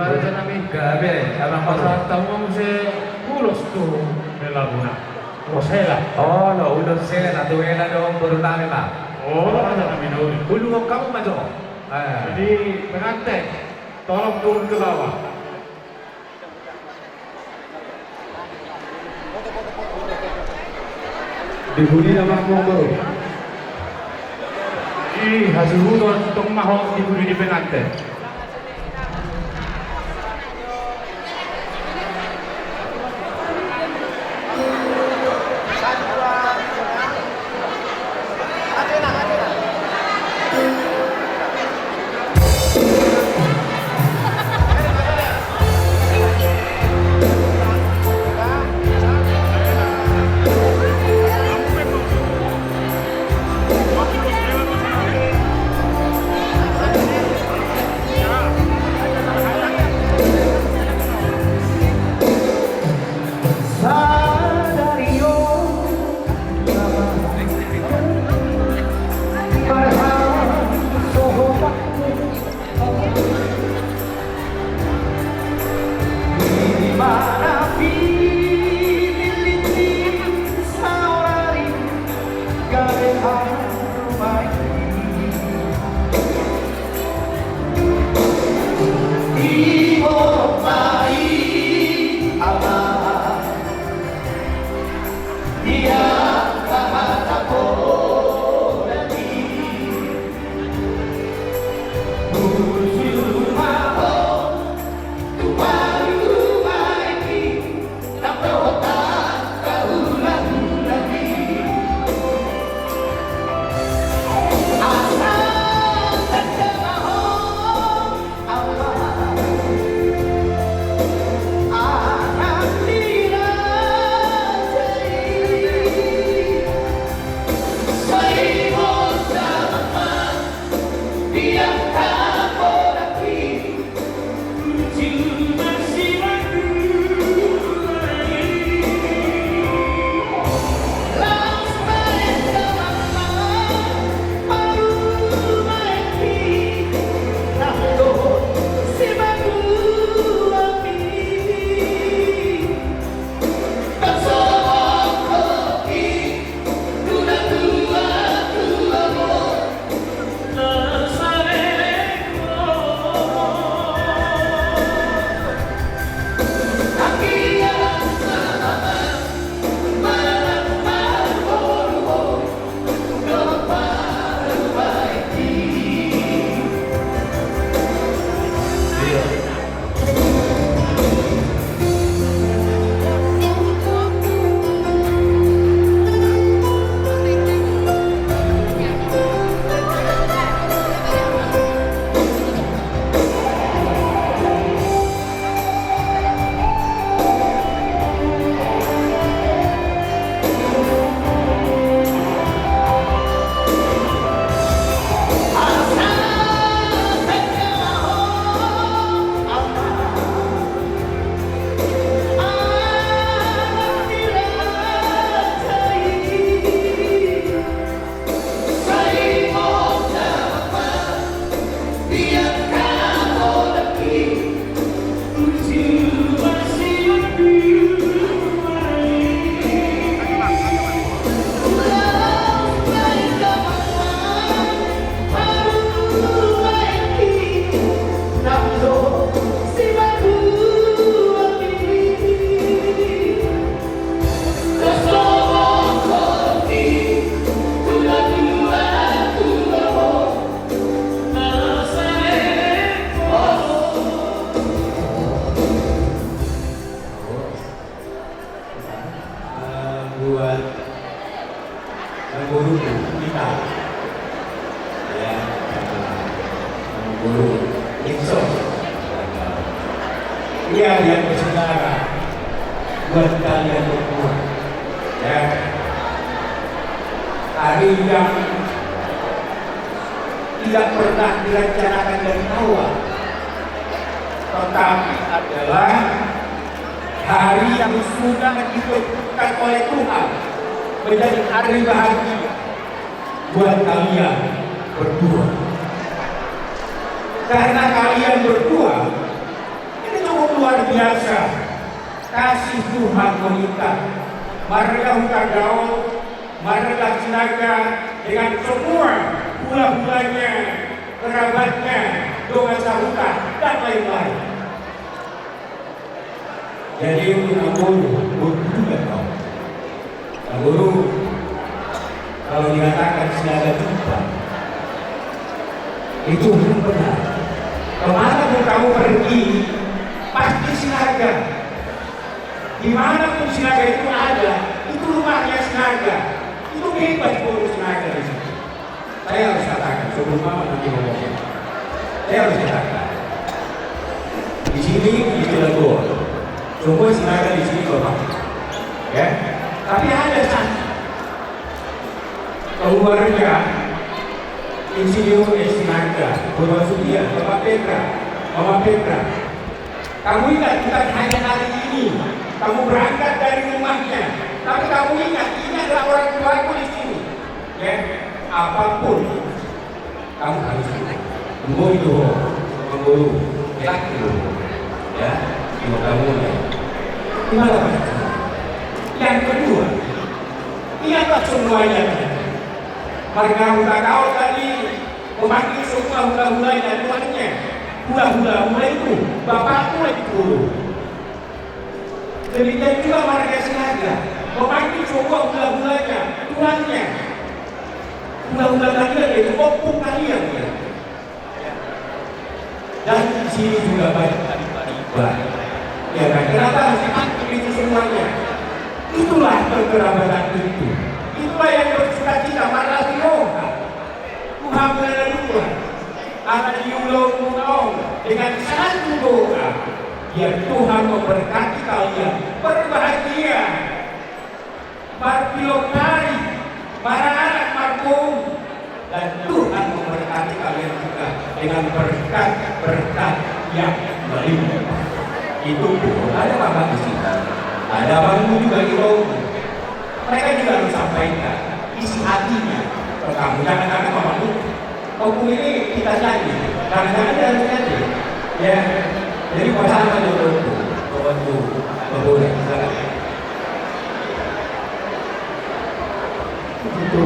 S10: Raja Nabi.
S9: Gabe, abang pasal tamu se ulos tu melabuna. Rosela.
S10: Oh, no, ulo sila na tuwela dong baru namin ma.
S9: Oh, Raja Nabi no.
S10: Ulo kamu ma dong.
S9: Jadi pengantin, tolong turun ke bawah.
S1: Dibuli nama baru.
S9: Hasil hudon untuk mahal diberi di pengantin.
S10: Ia yang bersaudara buat kalian berdua, ya. Hari yang tidak pernah direncanakan dari awal, tetapi adalah hari yang sudah ditentukan oleh Tuhan menjadi hari bahagia buat kalian berdua. Karena kalian berdua luar biasa kasih Tuhan mengikat marga Huta Gaul, marga Sinaga dengan semua hula-hulanya, kerabatnya, Donga Sahuta dan lain-lain. Jadi untuk guru juga kau. Guru kalau dikatakan Sinaga jumpa itu belum benar. Kemana pun kamu pergi pasti Sinaga. Dimanapun Sinaga itu ada, itu rumahnya Sinaga. Itu hebat guru Sinaga di situ. Saya harus katakan sebelum mama nanti ngomongnya. Saya harus katakan di sini di Cilegon, semua Sinaga di sini bapak. Ya, tapi ada satu keluarga Insinyur Sinaga, Bapak Sudia, Bapak Petra, Mama Petra. Kamu ingat bukan hanya hari ini, kamu berangkat dari rumahnya, tapi kamu ingat ini adalah orang tuaku di sini. Ya, apapun kamu harus membawa itu, membawa laki ya, ibu kamu ya. Gimana Pak? Yang kedua, ingatlah semuanya. Marga Huta Gaul tadi memanggil semua hula-hula dan tuannya. Hula-hula itu bapakku lagi dulu. Demikian juga marga Sinaga memanggil semua hula-hulanya, tuannya. Hula-hula kalian itu opung kalian ya. Dan di sini juga banyak. Ya kan? Kenapa harus dipanggil itu semuanya? Itulah kekerabatan itu. Itulah yang bercita-cita Marasioha Muhammad Rasulullah anak Yulo Munong dengan satu doa biar Tuhan memberkati kalian berbahagia Marpilokari para anak marhum dan Tuhan memberkati kalian juga dengan berkat yang melimpah. Itu ada bapak di sini, ada bangku juga di bawah. Mereka juga harus sampaikan isi hatinya ke kamu. Jangan-jangan mamamu hukum ini kita nyanyi, jangan-jangan dia harus nyanyi ya. Jadi pasangan membantu boleh silakan.
S14: Itu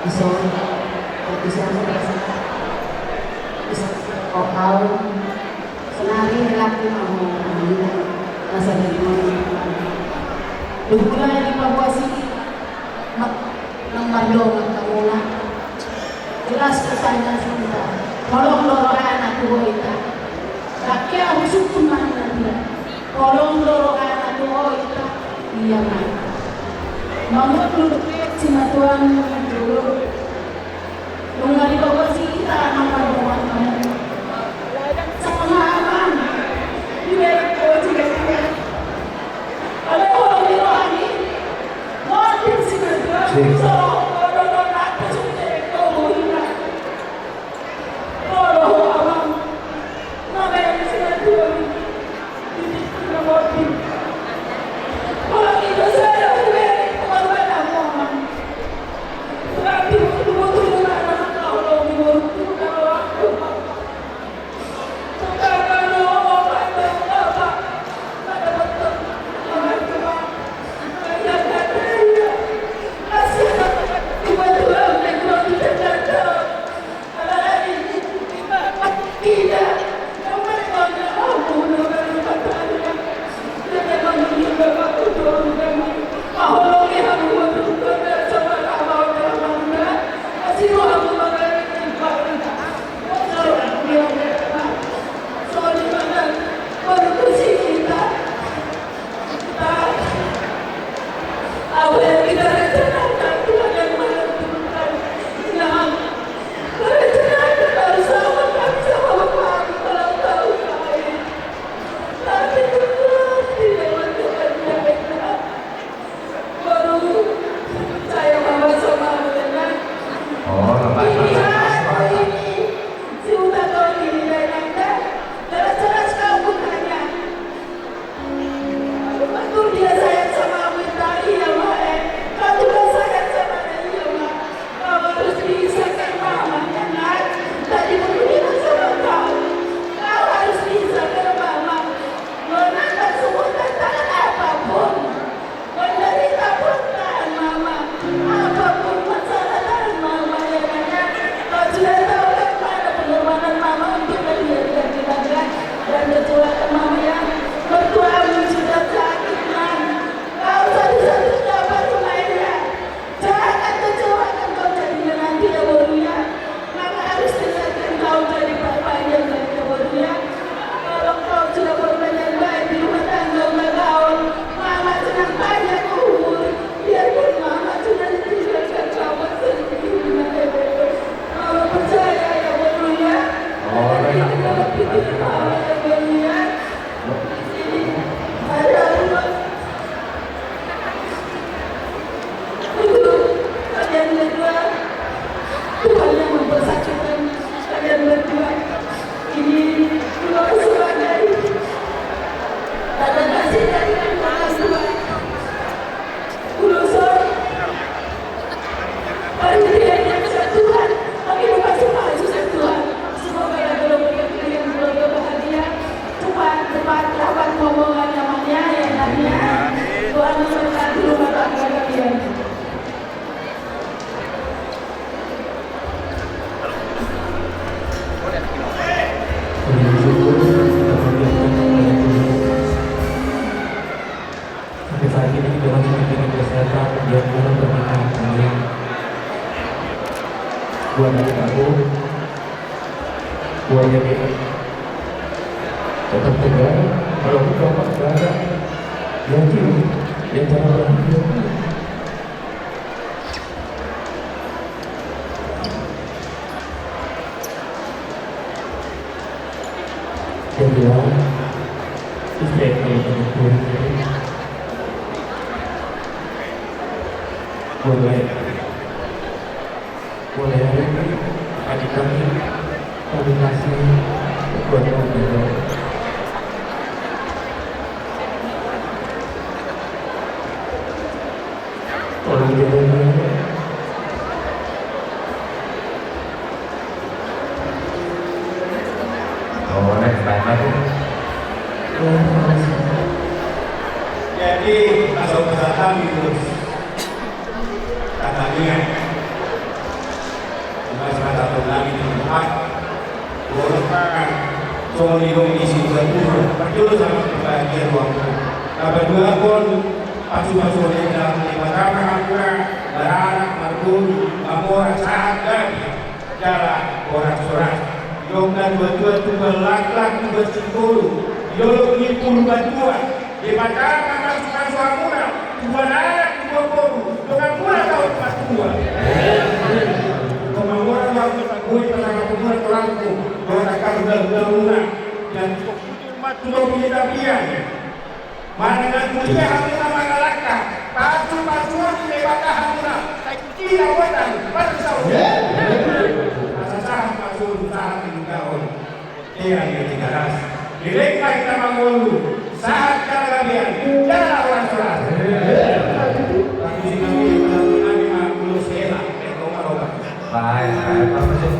S14: bisa lokal senari laki mau rasa dari Dukulah di Papua sini nang mandong ang kamuna. Jelas pesannya kita. Tolong loro anak tuho ita. Kakya husuk kuman nanti. Tolong loro anak tuho ita. Iya man. Mamut sinatuan dulu. Nung di Papua sini kita nang mandong ang kamuna. Sa pengalaman. Diberi ko juga.
S10: dari aku gua jadi tetap tegar kalau kita negara yakin yang cara bahagia yang bilang istri kalau berkumpul boleh adik kami kasih buat kamu orang jadinya
S11: boleh tanya tuh.
S6: Jadi saudara kami terus katanya masalah tahun lagi di tempat merupakan soalnya isi berdua berdua sama kebahagiaan waktu. Kedua pun pasu-pasu dalam lima tahun aku beranak marhum amor saat lagi jalan orang surat. Dongkan dua-dua tunggal lak-lak tunggal sepuluh. Yolo ni puluh dua. Di mata masuk amuna dua anak dua boru. Dengan mula tahu pas dua. Kemampuan waktu takui pasang kumpulan terangku. Orang akan benar-benar dan tuh punya tapian. Mana kuliah hamuna mangalaka. Pasu-pasuan di lewat hamuna. Tidak wadah pada saudara. Asal masuk usaha tinggal. Yang ras. Mereka kita mengulu saat kalian jalan orang sholat. Tapi si kami mengulu sela, mereka maroba.
S11: Baik, apa sih?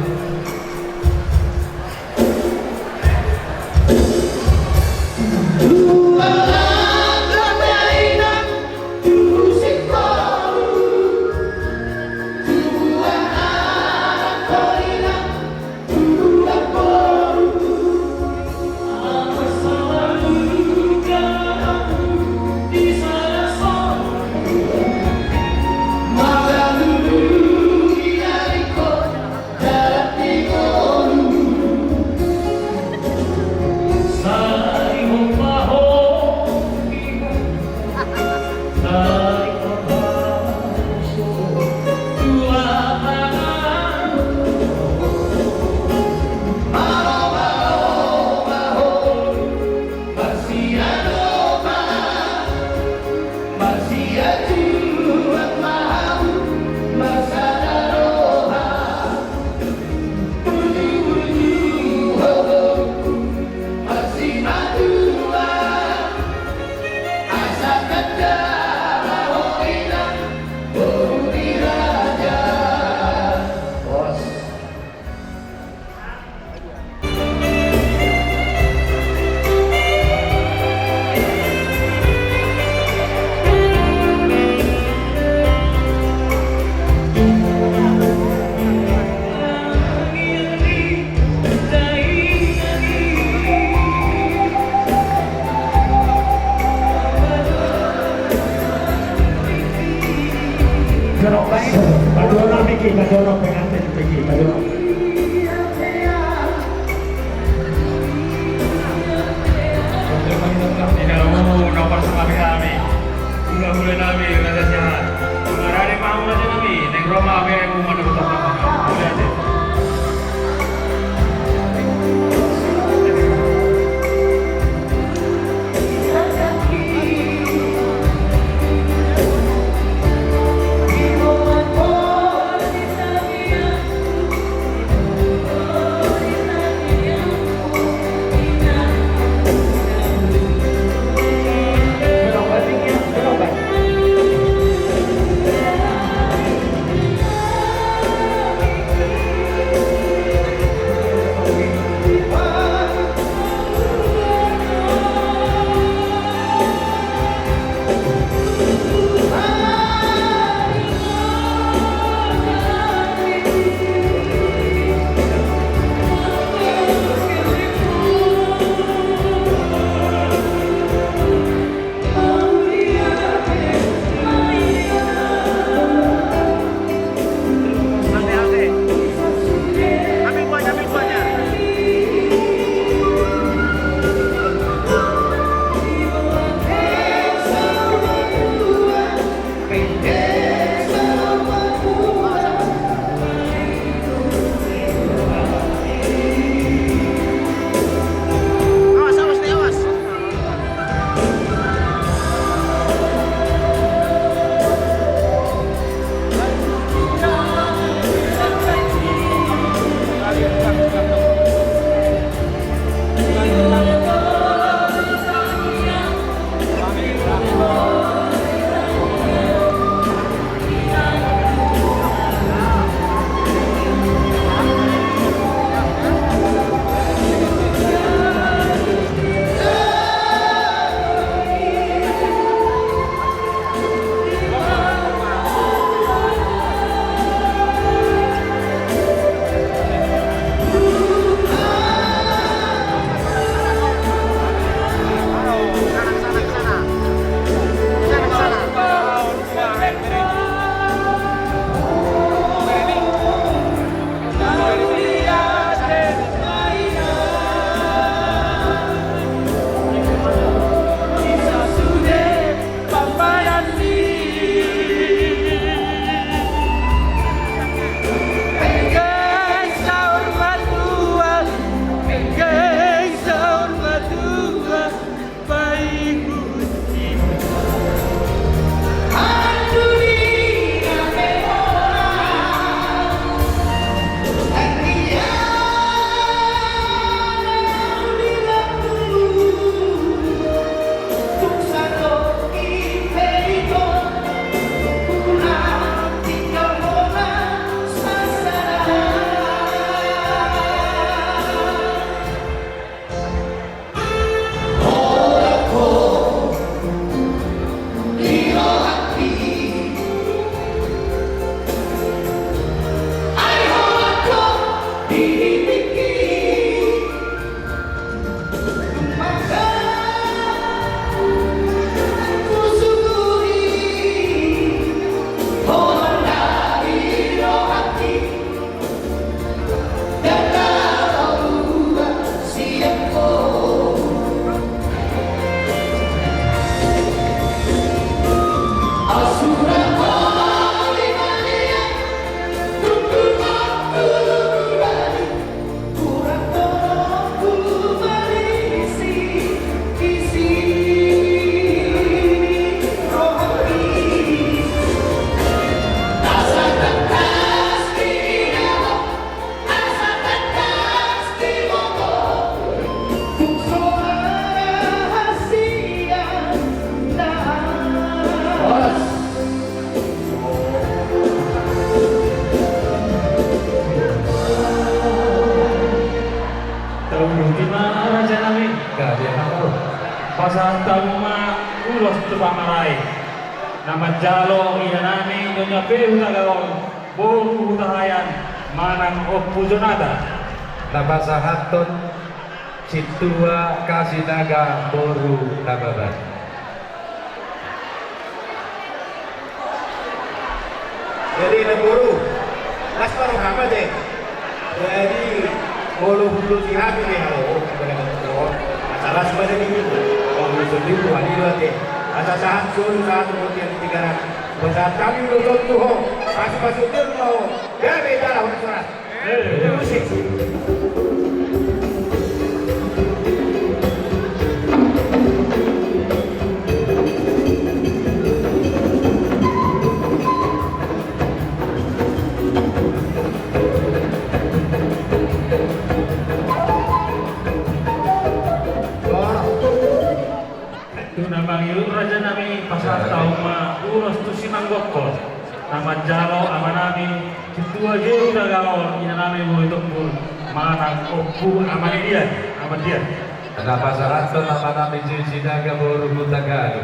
S6: Pasal tama ulos tu pamarai. Nama jalo ina nami nyonya behu tagawang bolu utahayan manang opujonada.
S11: Nabasa hatun Citua Kasinaga Boru Nababan.
S6: Jadi neguru mas paruh apa deh? Jadi bolu bulu sihat ini halo. Masalah sebenarnya ini. Kalau sendiri wali deh. Asa saat suruh saat kemudian tiga besar kami lulus tuh. Masuk dia mau. Ya beda lah surat. Musik. Raja nami pasar tauma uros tu sinang gokol nama jalo amanami ketua jauh dagawal ina nami boleh tokul manang opu amani dia aman dia
S11: Nabasa hatun amanami Sinaga Boru Tagalu.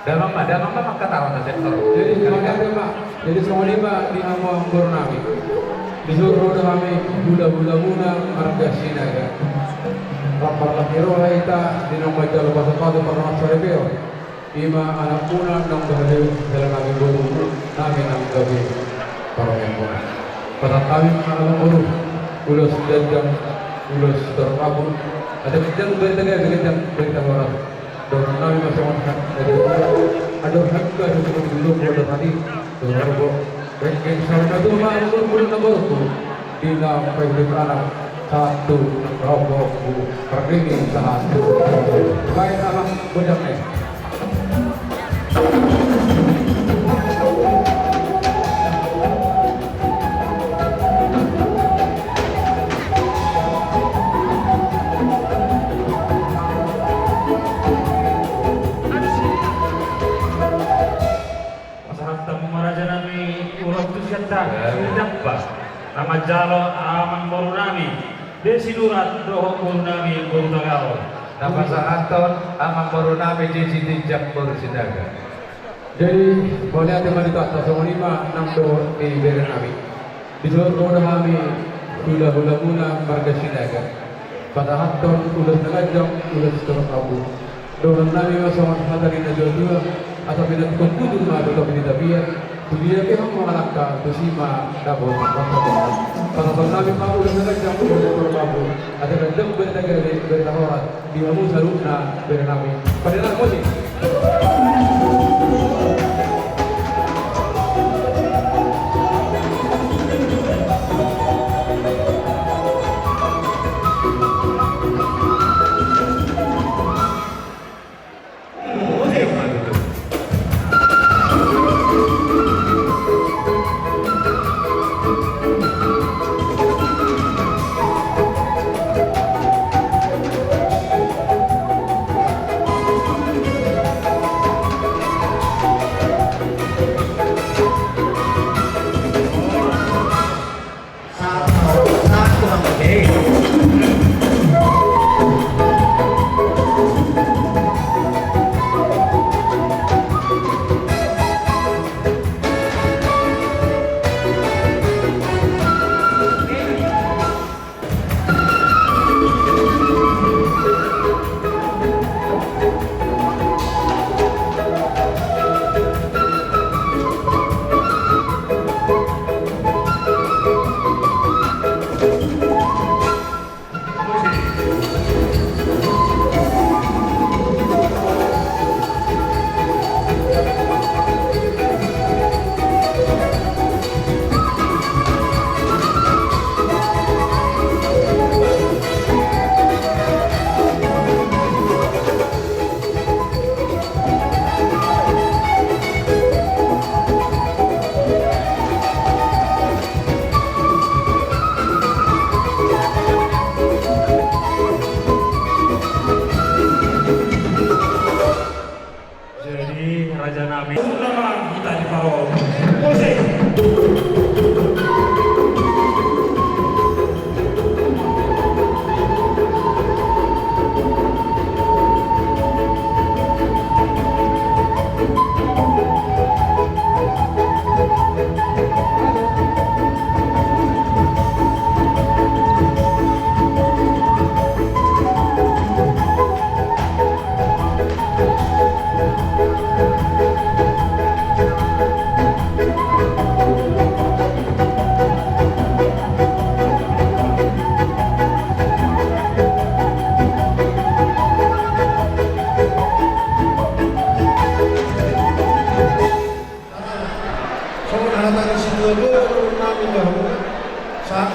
S11: Damang mah katawa na sektor.
S1: Jadi makanya Pak, jadi semua ini Pak di Amang Bornami disuruh kami budak-budak muna marga Sinaga. Rapar lakiro haita di nomor jalo pasapado para masyarakat. Ima anak muna ng bahaya dalam kami bulu namin ang gabi para mengkona. Pada kami anak bulu ulos dadang ulos terpabun. Ada kejang berita orang. Dorong kami masing-masing ada harga yang dulu pada tadi dorong Bengkeng sauna itu mah bulu naborku di dalam perjalanan satu rokok berdiri satu baik apa budaknya
S6: nama jalo aman boru nami desidurat doho boru nami boru tagalo
S11: Nabasa hatun aman boru nami Jijak Boru Sinaga.
S1: jadi boleh ada malika atas semua lima enam doh di beren kami di seluruh kami hula muna marga Sinaga pada hatun ulas nagajang ulas terkabu dorong nami masang hadarin na dua atau pinat kumpul ma atau pinat biar dunia ke hamba alaka tusima dabo pada nami pa ulas nagajang ulas terkabu ada rendang berdagari bertahorat di mamu saruna beren kami pada nak musik.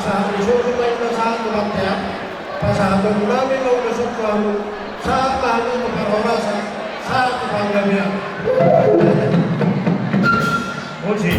S6: sa isusunod na sa ato bakya, pasahadong namin ang nasukwan sa ato pagkarorasan sa ato panggabihan. Muji.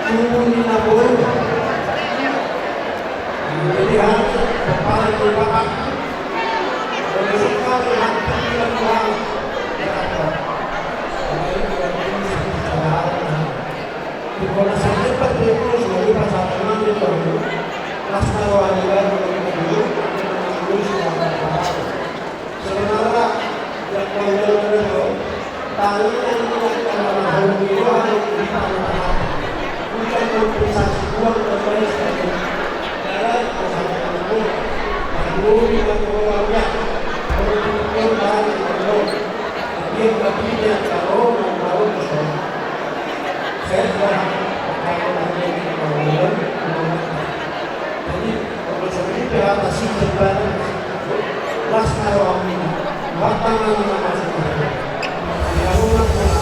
S6: tumuli na boy. Pilihan para ibakan. Bersama dengan pilihan Tuhan. Di kota setempat itu sebagai pasangan itu, rasa wanita itu sebenarnya yang kalau itu tali yang melakukan itu harus ditambah bukan kompensasi uang dan lain sebagainya. Dalam pasangan itu perlu dilakukannya untuk dari itu dia berpikir kalau mau bersama. Saya sudah jadi kalau seperti itu atas sistem badan las narawang ini batangan masih ya rumah sudah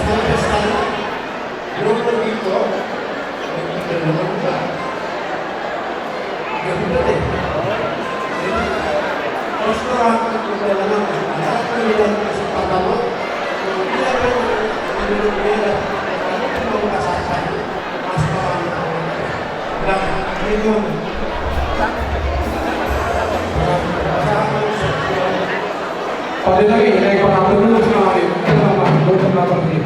S6: sampai sana belum begitu terus orang perjalanan ada pilihan kesempatan dia akan menunjuk dia mau merasakan masalah dan minum
S1: Pada lagi naik penonton dulu sekali, selama 28 menit.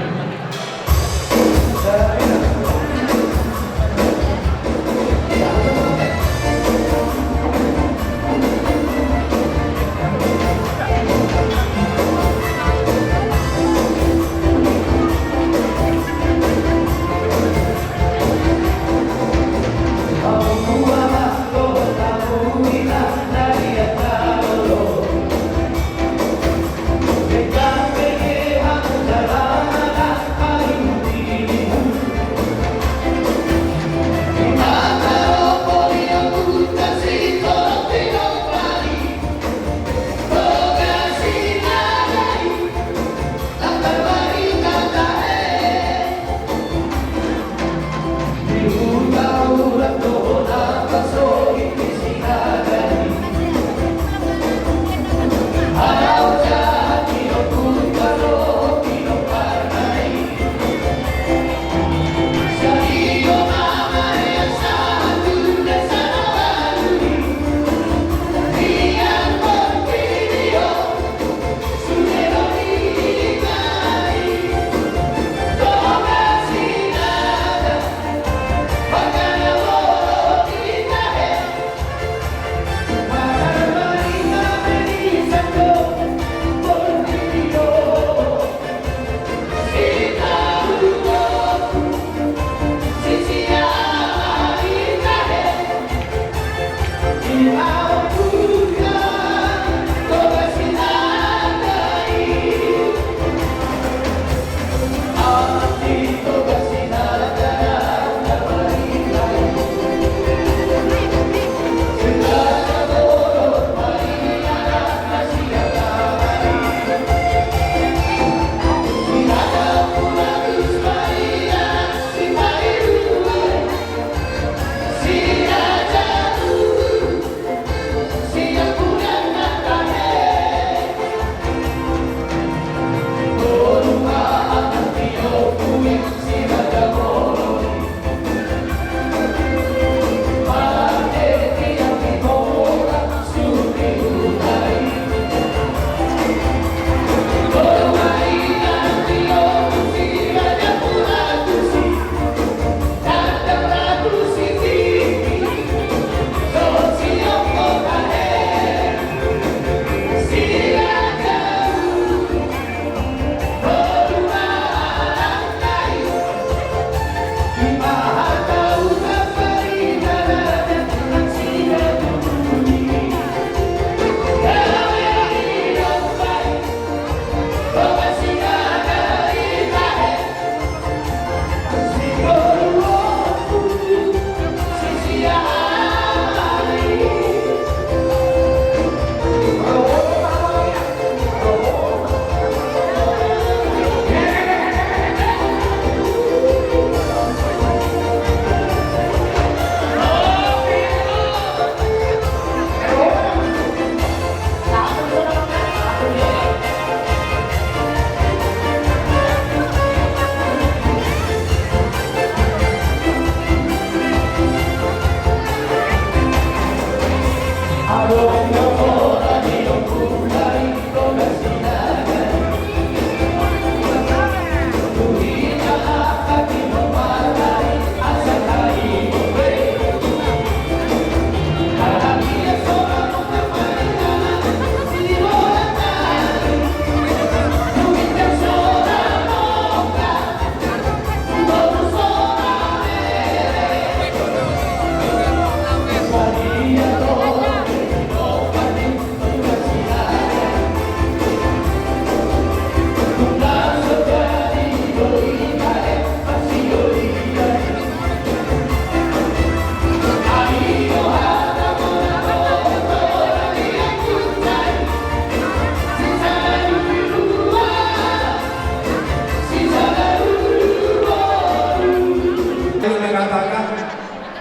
S7: Kita pergi jalan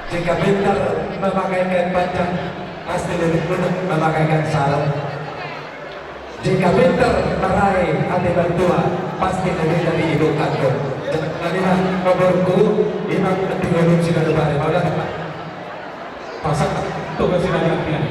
S10: Jika pintar memakaikan panjang, pasti lebih mudah memakaikan sarung. Jika pintar meraih hati bantua, pasti lebih dari ibu kandung. Marilah kabarku, imam tinggalun sila lebar. Maulah pasak tugas sila latihan.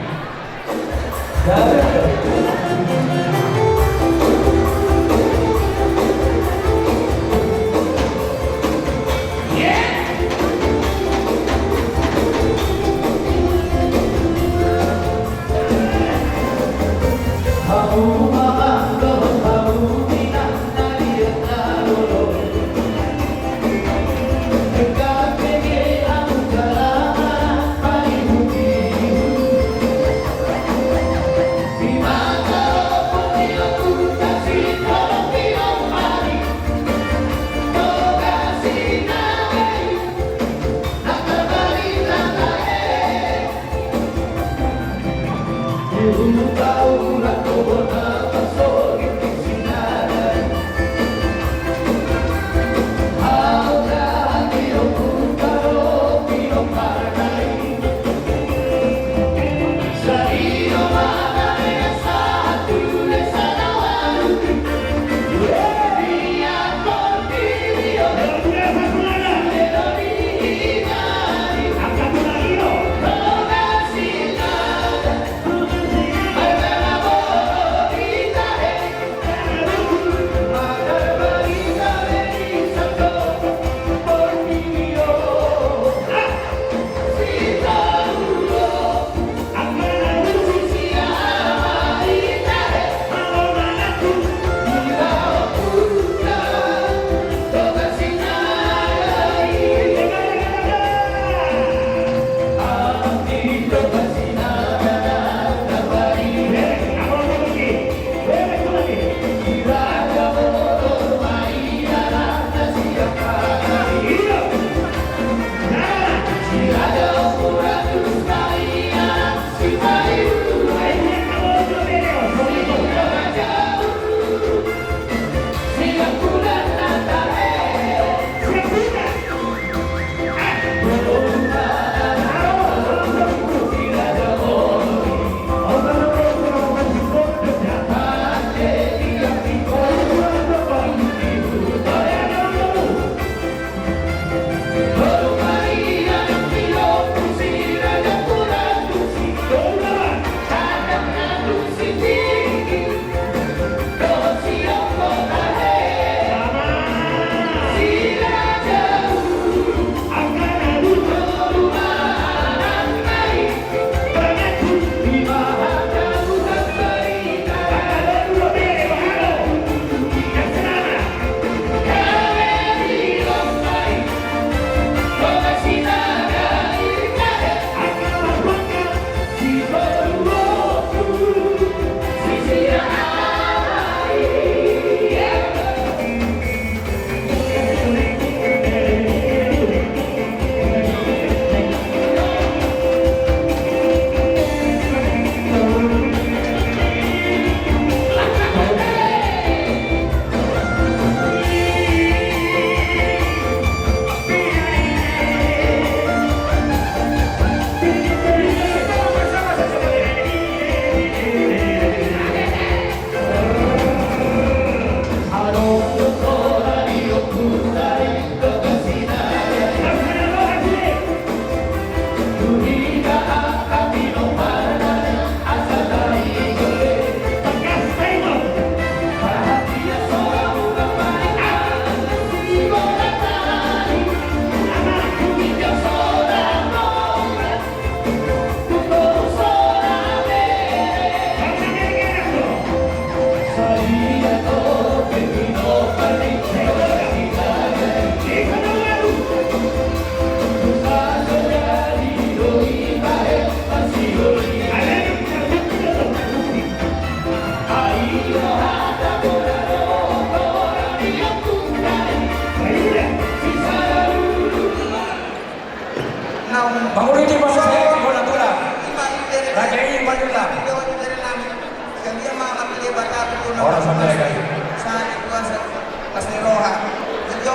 S10: Orang sampai lagi.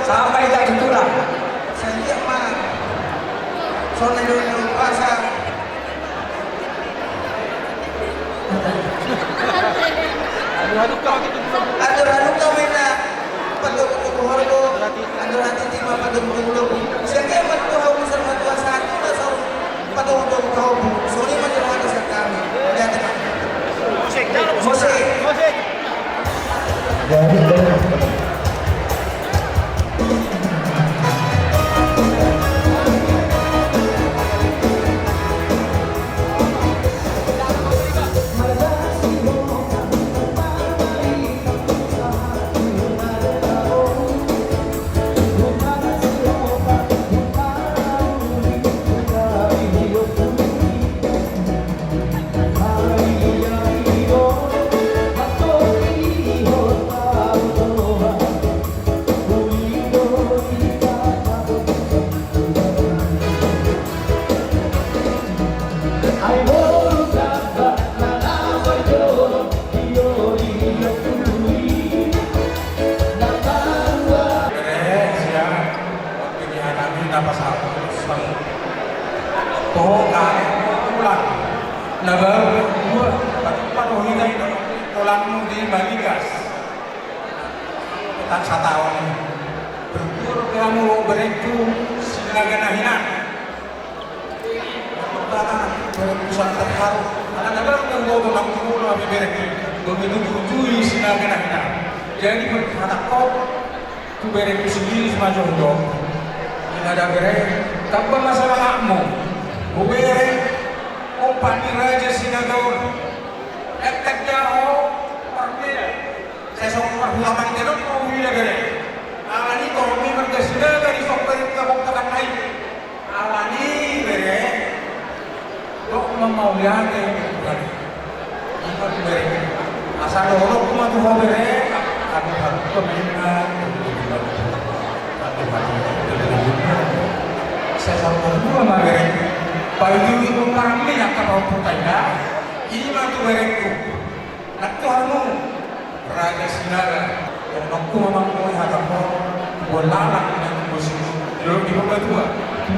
S10: Sampai tak itulah.
S15: Saya mah. Soalnya dulu puasa. Aduh kami nak patuh kuhorgo. Aduh hati timah patuh kuhorgo. Siapa patuh hau besar patuh satu dah sau patuh kau. Soalnya macam mana sekarang? Lihat tak? Musik.
S10: Jadi kata kau tu berek sendiri semacam dong. Ini ada berek, tanpa masalah hakmu. Kau berek, kau pani raja sinagaun. Ektek jauh, pergi. Saya sok perhulaman terus kau bila berek. Alani kau memang kesina dari sok berek kau tekan lain. Alani berek, kau mau lihat bukan? Ini berek. Asal orang cuma tu berek. Aku harus kemenang, saya selalu dua magerek. Baju itu kami yang kau pertanyaan, ini mah tu berekku. Nak kamu raja Sinaga, yang aku memang mau hadap kau, bolalang yang musim. Lalu di bawah dua,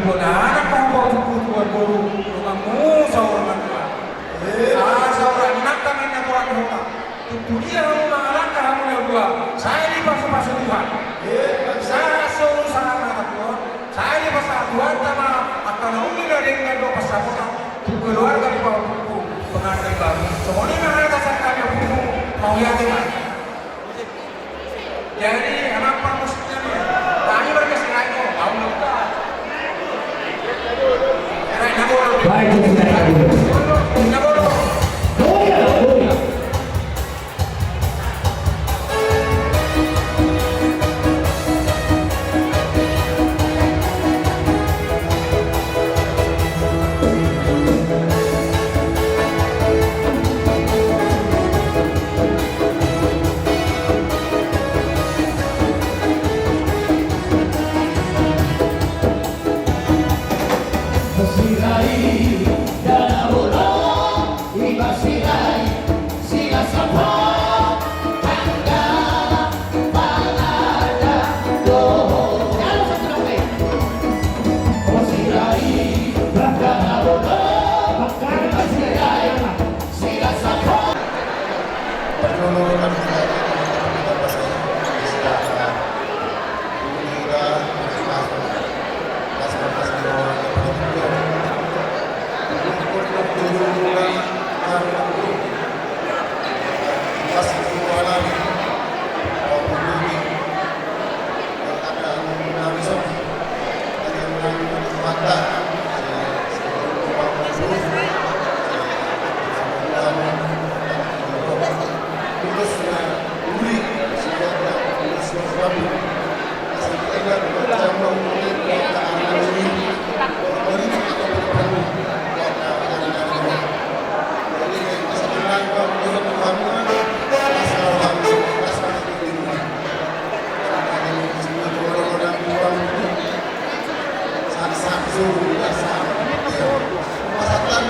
S10: bolalang kau buat baru, kamu seorang tua. Seorang nak kami nak orang tua. Dia mengalahkan kamu yang dua. Saya di pasal Tuhan. Saya selalu sangat mengatakan Tuhan. Saya di pasal Tuhan sama akan umi dari dengan dua pasal Tuhan. Keluarga di bawah buku pengantin baru. Semuanya mengalahkan saya kami buku mau lihat Tuhan. Jadi apa maksudnya? Kami berkesal lagi. Tahu tak? Baik kita
S8: Pasatan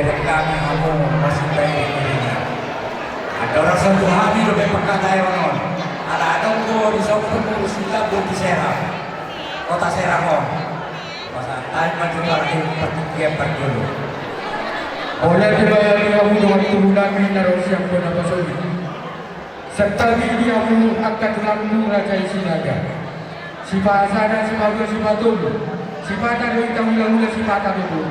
S10: dekat kami kamu masih baik dirinya. Ada orang satu hari lebih perkata yang ada dongko di sopir sila di Serang, kota Serang masa tadi maju lagi pertikian dulu.
S16: Oleh dibayari kamu dengan turunan minaros yang pernah pasoli. Serta diri kamu angkat lambung Raja Isinaga. Si Pasana, si Pablo, si Batul, si Pata dari tahun-tahun si Pata dulu.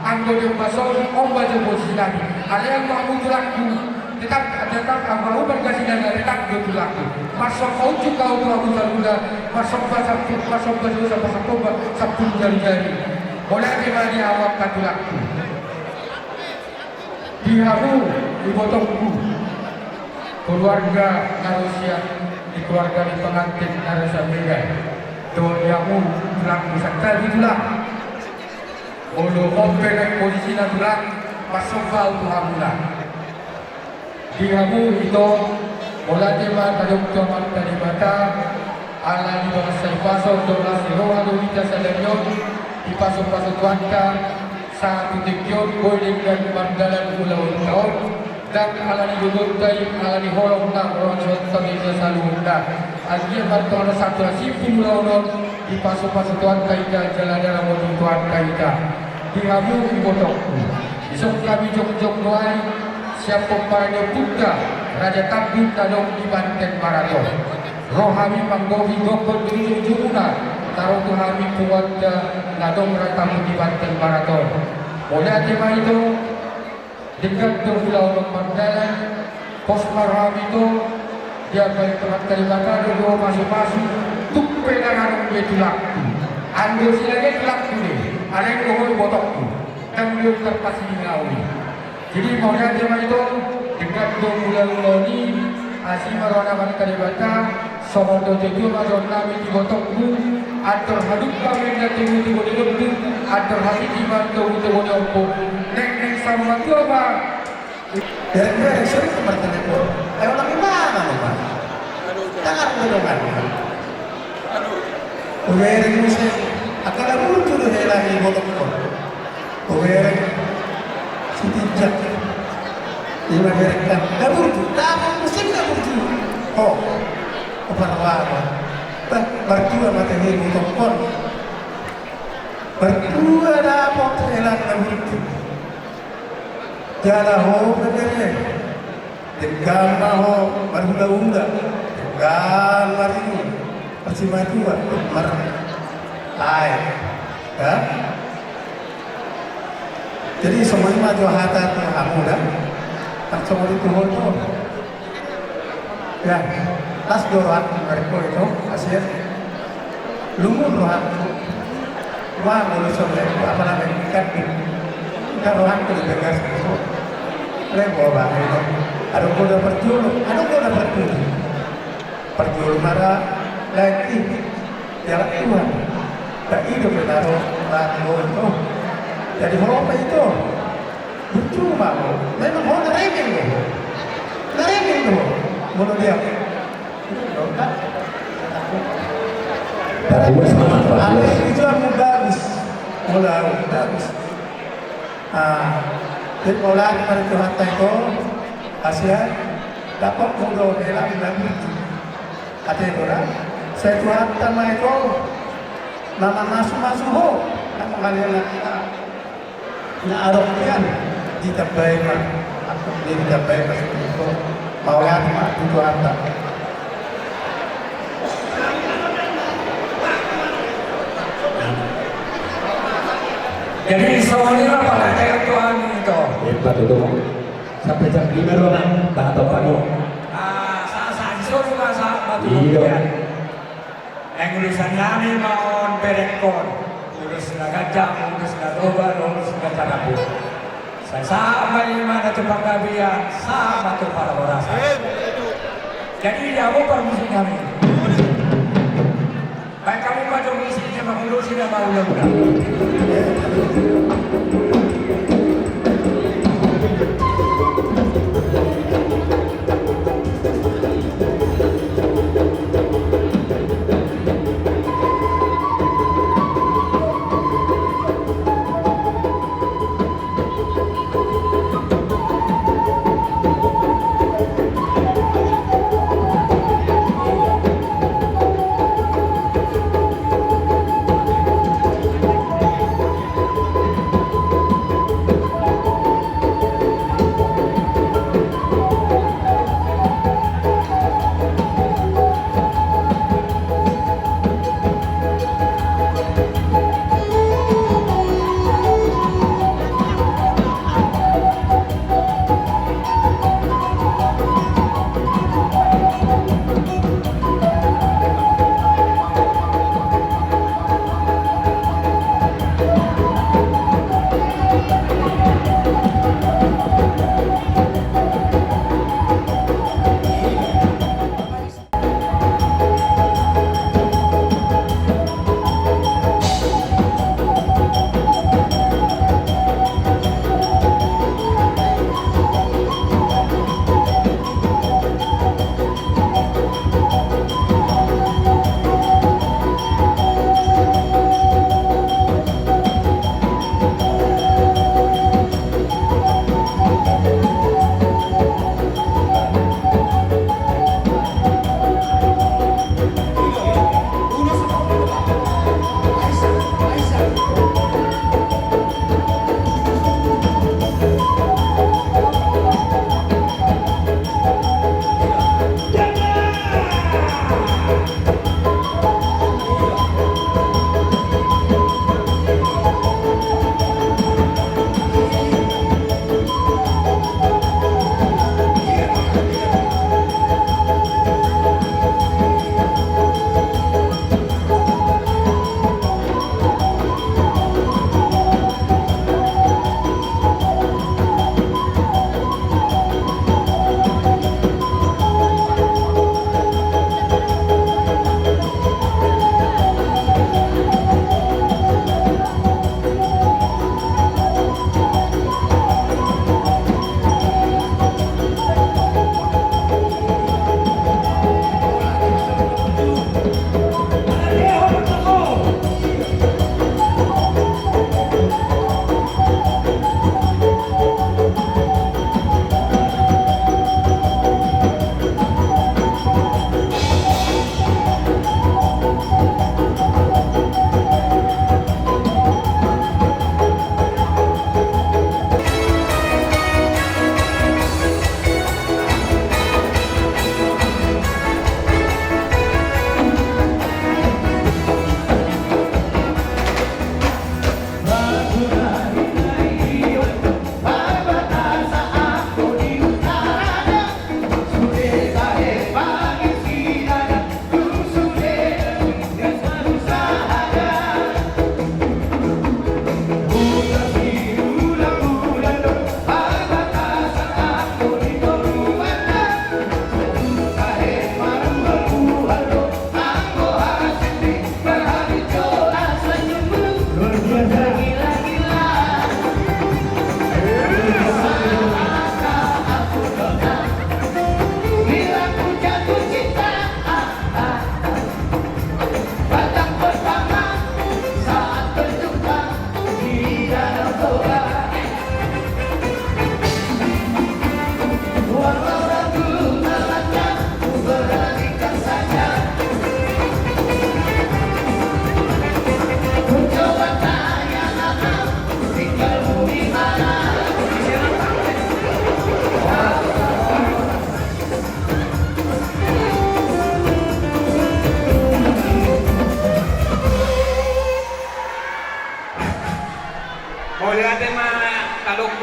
S16: Anggo yang pasoli, baca posisi lagi. Ada yang kamu tulangku, tetap kamu berkasih dan tetap tulangku. Masuk kau juga untuk aku saluda, masuk sabtu jari-jari. Oleh dibayari awak katulangku. Dihamu di botongku, keluarga Narusia di keluarga di pengantin Narusia Medan. Dihamu tulang musakta di tulang. Ulu kompenek posisi tulang masuk kau tuhamulah. Dihamu itu olah tema kadang tuaman dari mata ala di bangsa pasok 12 roha kita sadarion di pasok-pasok tuanka satu tikion boiling dan mandalan pulau tahun dan alani duduntai alani holong na orang suami selalu unda akhirnya bantuan satu asipun pulau di pasuk-pasuk tuan kaita jalan dalam motor tuan kaita di hamu di botok isok kami jok-jok doai siapa para putra Raja Tabut dadong di Banten Marathon rohami manggohi gokol di ujunguna taruh tuhami kuat nadong ratamu di Banten Marathon. Oleh tema itu dekat Pulau Mandalan pos marham itu dia balik tempat kalibata dulu masuk-masuk tuk pegangan betulak ando silanya tulak ini ada yang ngomong botokku dan belum terpasi ngawi jadi maunya tema itu dekat Pulau ini asing marwana kalibata somodo tujuh mazon nami di botokku atur haduk kami na timu-timu di lembut atur hati iman timu-timu di ompo neng sama tu apa
S6: dan gue sering seperti itu ayo lagi mana lo pak jangan ngomongkan uwering musik akan ada muncul tuh lagi botol uwering si tijak lima berekan gak muncul tapi musik gak muncul oh apa berdua mata hiri tongkol berdua dapat elang begitu jalan ho begini dengan maho berhula-hula dengan marimu bersama dua mar air ya jadi semuanya maju hatan kamu dah tak semua itu hono ya tas dorat mereka itu hasil lumur rohan wah mulu sampai apa namanya ikan ikan rohan itu tegas itu lebo bah itu ada kuda perjulu marah lagi jalan Tuhan tak hidup menaruh batu itu jadi apa itu percuma memang mau ngeremeh tuh menurut dia Alex itu aku bagus, mulai bagus. Jadi mulai pada Tuhan itu, Asia dapat mudah dalam lagi. Ada itu lah. Saya Tuhan sama itu nama masuk ho, nama kalian kita na arokian di tabai mah, aku di tabai masuk itu mau lihat mah itu ada.
S10: Jadi semuanya apa kayak Tuhan itu?
S17: Hebat itu sampai jam 5 doang, tak tahu pagi.
S10: Saat sore masa batu.
S17: Iya.
S10: Yang urusan kami mau berekon, urus gajah, urus toba, urus carapu. Saya sama ini mana tempat kabian, sama tuh para orang. Jadi dia mau permisi kami. Baik kamu pada misinya mengurusi sudah mau ulang.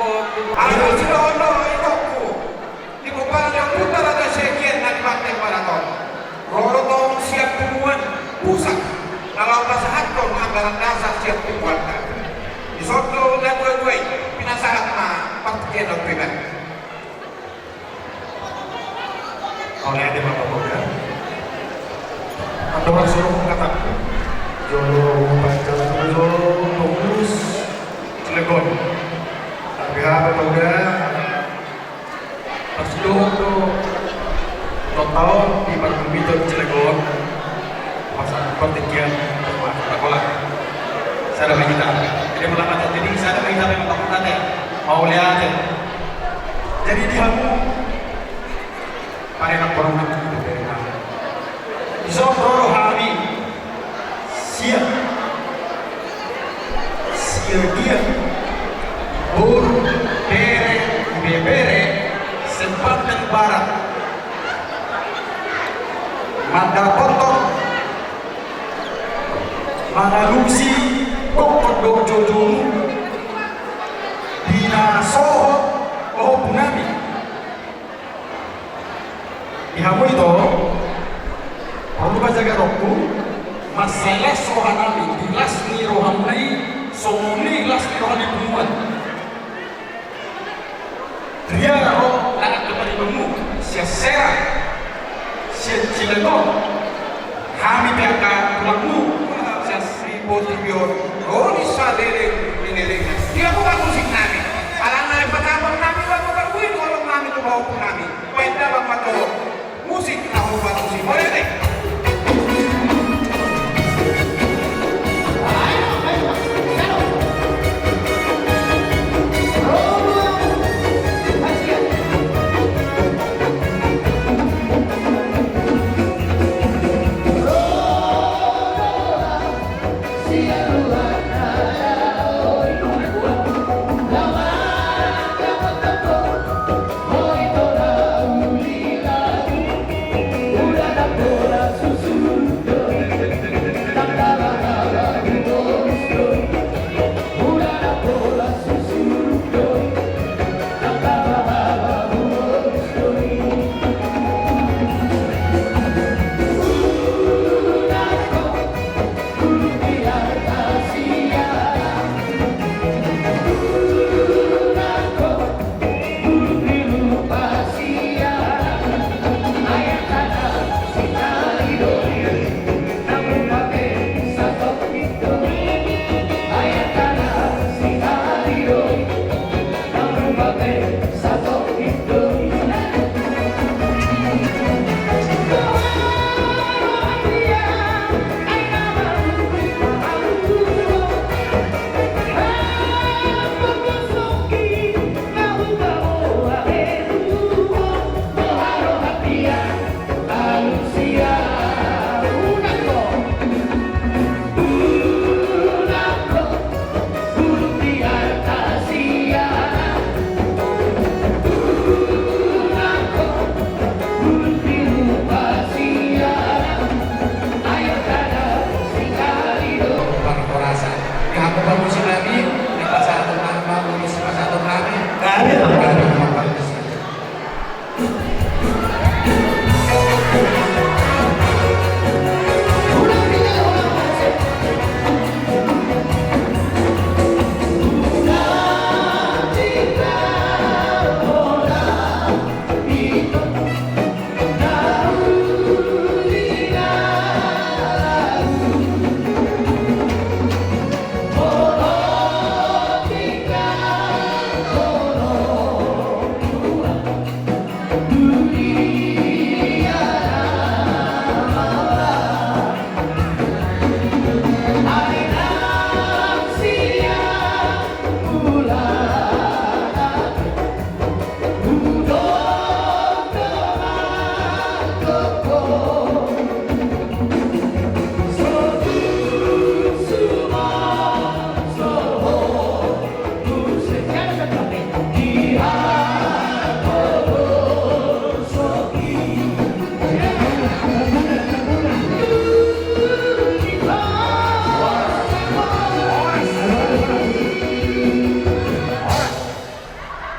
S18: ko. Ano sila ono ito ko. Di ko parang yung puta na na sekyen nagbatay para to. Roro tong siap tumuan pusak. Kalau pasahat ko mga garandasa siap tumuan ka. Isotlo na gue pinasahat na pagkakyan ng pinan.
S6: Oleh ada Bapak Boga. Atau suruh kata Jolo baca Jolo fokus Cilegon. Tapi Bapak Boga pas itu total di Parkumbito Cilegon masa pertikian sekolah. Saya ada kita. Jadi melangkah jadi saya ada kita yang melakukan mau lihat. Jadi dia pada nak orang nak kita dari mana? Isoro hari siap dia bur bere sempat dan barat mata kotor mangalusi kokot dojojo dina soho oh punami ihamu itu perlu baca roku masalah sohanami dilas ni rohamai somoni las ni rohani pumuan dia roh larat kepada bemu sia sera sia cilegon kami biarkan tulangmu sia seribu tibior roni sadere minere dia bukan musik nami alang pertama nami bukan kuih orang nami tu bawa pun nami benda bapak tu musik aku buat musik boleh deh.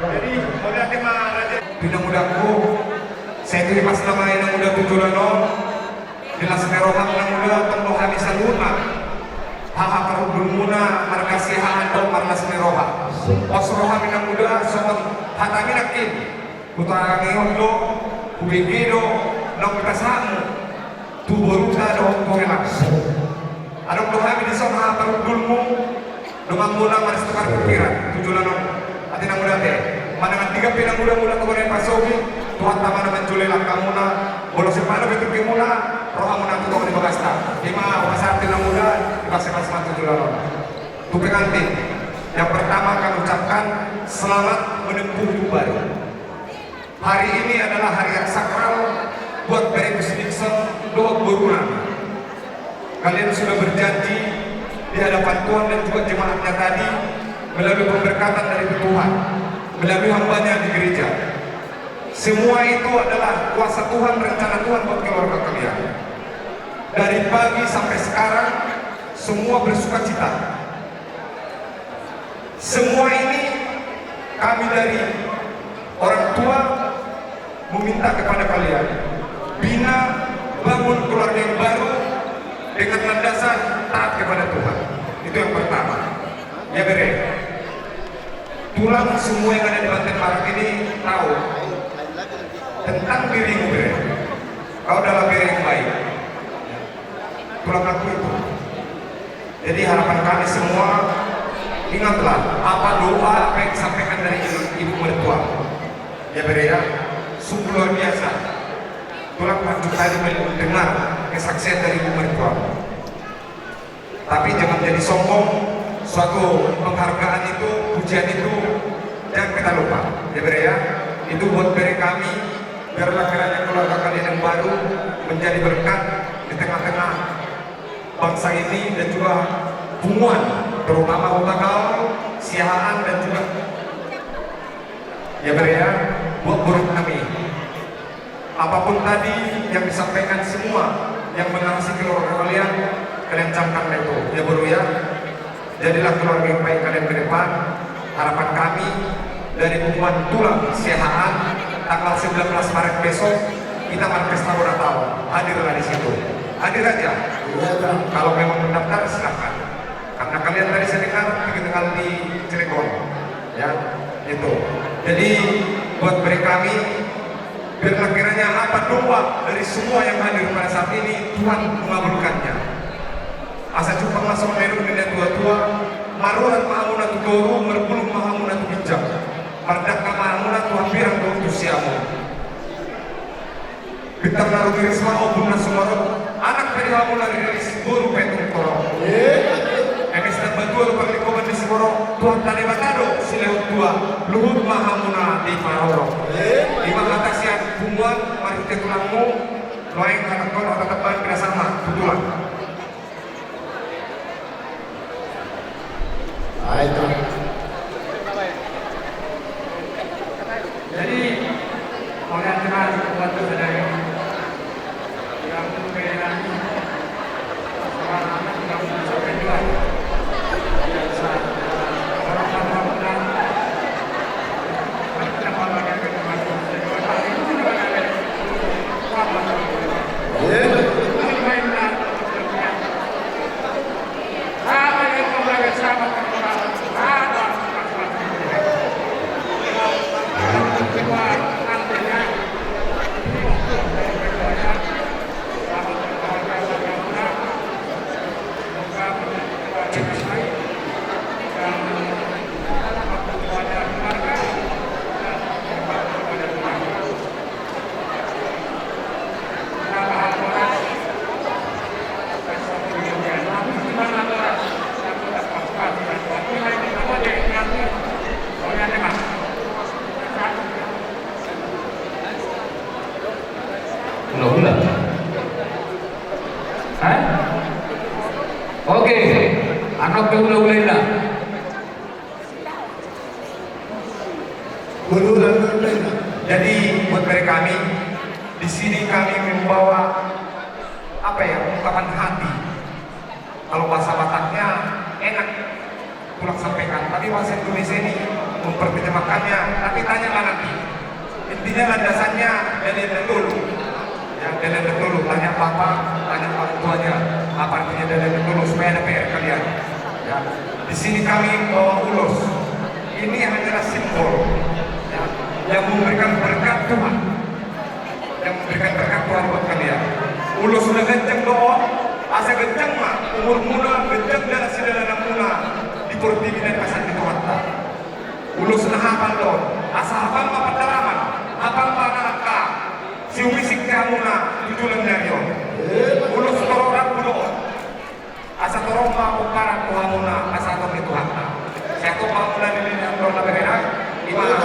S18: Jadi mudah tema raja bina mudaku saya tuh pas nama yang muda tujulano jelas meroham yang muda tengok habis luna haha karudul muna markasihan do marnas meroha osroha yang muda sobat hatami nakin utara ngeondo kubigido nong kasamu tubuh rusa do kongela adong do habis di soha karudulmu dengan muna maris tukar pikiran tujulano ati nang muda teh pandangan tiga pinang muda-muda kemudian pasogi Tuhan tamana menjulelah kamuna bolos sepana betul kimuna roha muna tuh di bagasta lima pasar pinang muda di pasar mas tujulan tu pengantin yang pertama kami ucapkan selamat menempuh hidup baru. Hari ini adalah hari yang sakral buat Berekus Nixon doa berulang. Kalian sudah berjanji di hadapan Tuhan dan juga jemaatnya tadi melalui pemberkatan dari Tuhan, melalui hambanya di gereja. Semua itu adalah kuasa Tuhan, rencana Tuhan buat keluarga kalian. Dari pagi sampai sekarang semua bersuka cita. Semua ini kami dari orang tua meminta kepada kalian bina bangun keluarga yang baru dengan landasan taat kepada Tuhan. Itu yang pertama. Ya bere. Tulang semua yang ada di Banten Barat ini tahu tentang dirimu bere. Kau adalah bere yang baik. Tulang aku itu. Jadi harapan kami semua ingatlah apa doa apa yang disampaikan dari ibu mertua. Ya bere ya. Sungguh luar biasa. Tulang aku tadi mendengar kesaksian dari ibu mertua. Tapi jangan jadi sombong. Suatu penghargaan itu, pujian itu jangan kita lupa. Ya bere ya. Itu buat bere kami. Biarlah kiranya keluarga kalian yang baru menjadi berkat di tengah-tengah bangsa ini dan juga Bunguan, terutama Utagaw, Siahaan dan juga ya bere ya, buat buruk kami. Apapun tadi yang disampaikan semua yang mengasihi keluarga kalian camkan itu ya bro ya. Jadilah keluarga yang baik kalian ke depan. Harapan kami dari Bunguan Tulang Siahaan tanggal 19 Maret besok kita markes Natal hadirlah di situ. Hadir aja. Kalau memang mendaftar silakan. Karena kalian tadi saya dengar tinggal di Cirebon, ya itu. Jadi buat mereka kami, biarlah kiranya apa doa dari semua yang hadir pada saat ini Tuhan mengabulkannya. Asa cupang masuk meru dengan tua-tua, marurat mahamuna tu doru, merpulung mahamuna tu bijak, merdaka mahamuna tu hampirang tu usiamu. Bintang naruh kirisma obunna sumarot, anak dari hamuna dari guru petung korong. Emes dan bantuan perlikoman di Simoro Tuhan tadi batado silehut tua luhut mahamuna di Maroro lima atasian Bunguan mari kita tulangmu loeng kanak kon atau teban bersama tutulan.
S8: Itu.
S16: Jadi oleh acara buat saudara yang berkenan anak kita sampai juga
S10: Oke, anak keula-ula lah.
S18: Jadi buat mereka kami di sini kami membawa apa ya ungkapan hati. Kalau bahasa Bataknya enak pulang sampaikan, tapi bahasa Indonesia ini memperterjemahkannya. Tapi Intinya landasannya dari betul. Yang dari betul, tanya papa, tanya orang tuanya, apa artinya dari betul supaya ada PR kalian. Ya. Di sini kami bawa ulos. Ini hanyalah simbol ya, yang memberikan berkat Tuhan, yang memberikan berkat Tuhan buat kalian. Ulos sudah kenceng doa, asa kenceng mah, umur muna, kenceng dan sidana muna di portivi dan pasar di Tuhan. Ulos na hafal doon, asa hafal mapatalaman, hafal manaka, si umisik kamu na tujulan naryo. Ulos tororang doon, asa torong mapuparang Tuhan muna, asa torong ni Tuhan na. Saya tu mau mulai dari yang doon na berera, di mana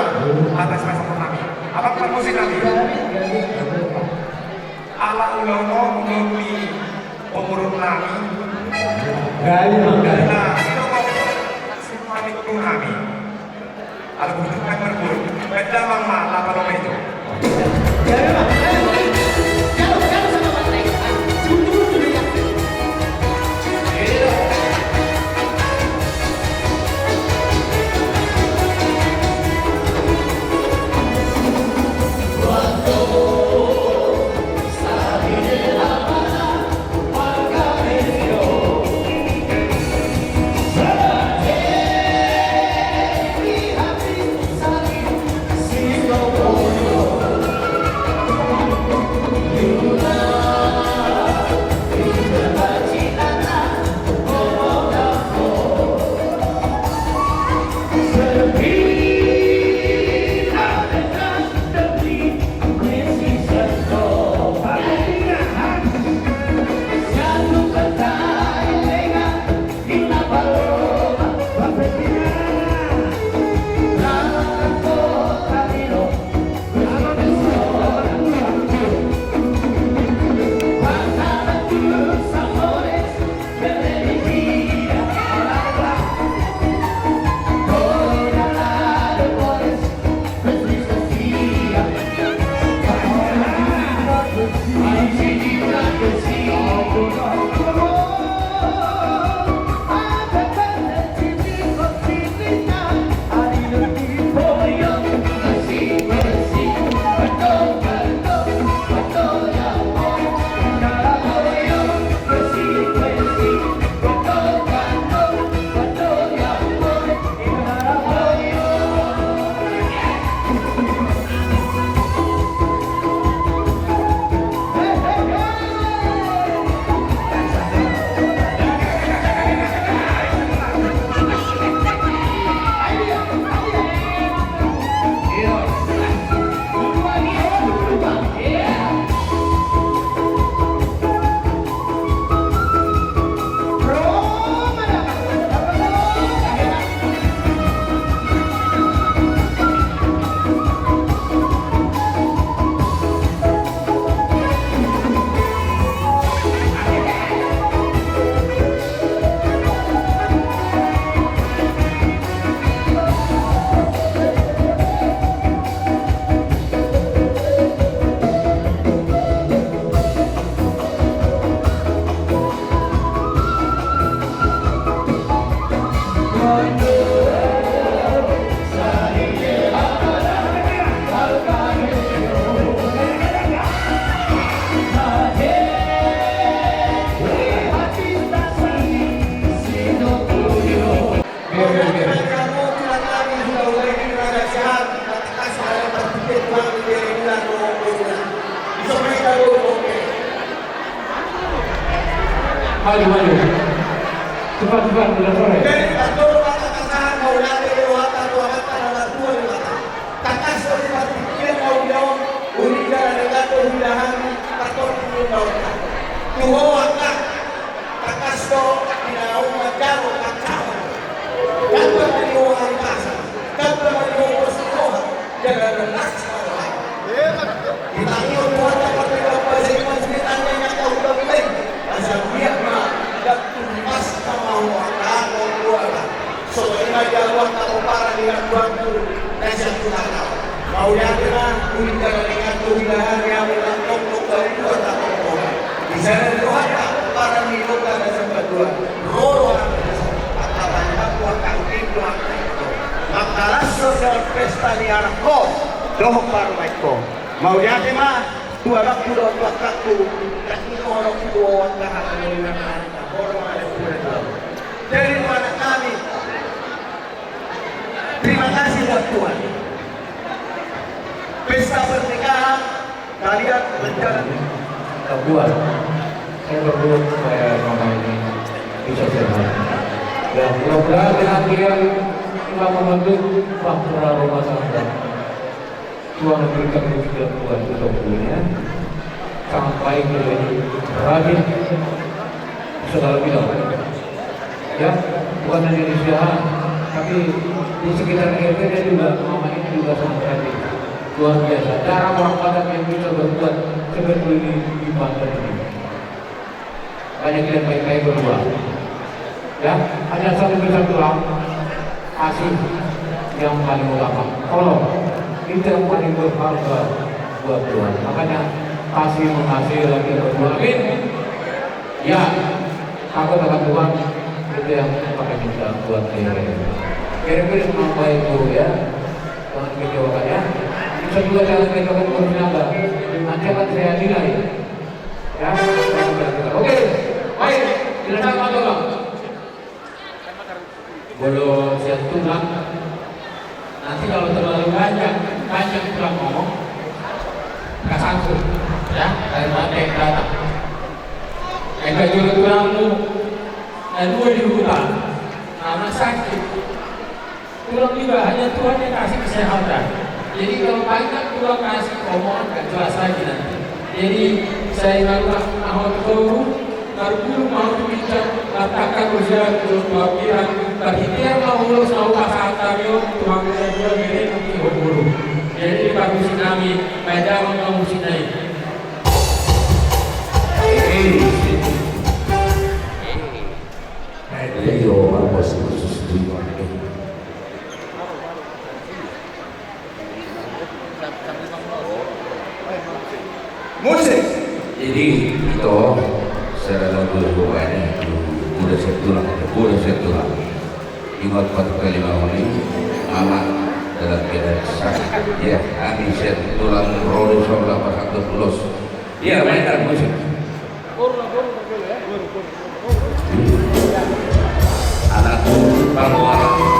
S18: atas masa kami. Apa permusin nabi? Allah ulono melalui pemurun nami. Karena itu kok simpan itu nami. Al butuhkan berguru. Beda mama lapa lama itu.
S6: Maju. Cepat, sudah sore.
S15: Dari kantor pangkasan mau lari lewat atau apa pada tua di mata. Kakak sorry pasti dia mau jauh. Uni jalan dekat kehilangan kantor itu tahu. Tuh wakak kakak so tidak macam macam. Kantor di luar pasar. Kantor di luar sekolah. Jangan rendah sekolah. Kita ini orang dapat berapa sih masih tanya yang kau tahu. Asal dia mah mas sama orang orang soalnya jawab kamu para dengan waktu dan satu nakal mau yakin udah dengan tuhan yang melakukan dari dua tahun di sana Tuhan para minum dan sempat dua roh apa buat kaki dua maka sosial pesta di anak kos
S6: doh parmaiko mau jadi mah dua rakku doh dua kakku rakku orang dua tahap mengenai orang ada pula jadi anak kami terima kasih buat Tuhan pesta pernikahan kalian berjalan
S10: buat saya berdoa supaya mama ini bisa sehat dan mudah-mudahan dengan kalian telah membentuk bahtera rumah tangga Tuhan memberikan mujizat buat kesembuhannya sampai ke rahim segala bidang ya bukan hanya di Siahaan tapi di sekitar RT juga mama ini juga sangat rajin luar biasa cara orang Padang yang bisa berbuat seperti ini di Banten ini banyak yang baik-baik berdua ya hanya satu tulang kasih yang paling utama tolong itu yang paling berharga buat Tuhan makanya kasih mengasihi lagi berdua amin ya takut akan Tuhan itu yang pakai minta buat kira-kira semua baik dulu ya jangan kecewakan ya bisa juga jangan kecewakan berpindah nanti akan saya nilai ya oke baik silakan Pak Tolong belum siap tulang nanti kalau terlalu banyak tulang ngomong gak sanggup ya dari mana yang datang yang jual tulangmu dan gue di hutan karena sakit tulang juga hanya Tuhan yang kasih kesehatan jadi kalau banyak tulang kasih omongan gak jelas lagi nanti jadi saya ngaruh Karburu mau dibincang katakan usia terus bagian terhitir mau lulus mau pasal tario tuang dua mere nanti huburu jadi bagus kami pada mau sinai
S1: Jadi orang masih khusus di
S6: musik
S1: jadi itu saya dulu ini udah saya tulang ingat pada kalimat ini amat dalam keadaan sakit ya amin saya tulang rodo soal apa satu plus ya mainkan musik anakku Pamuara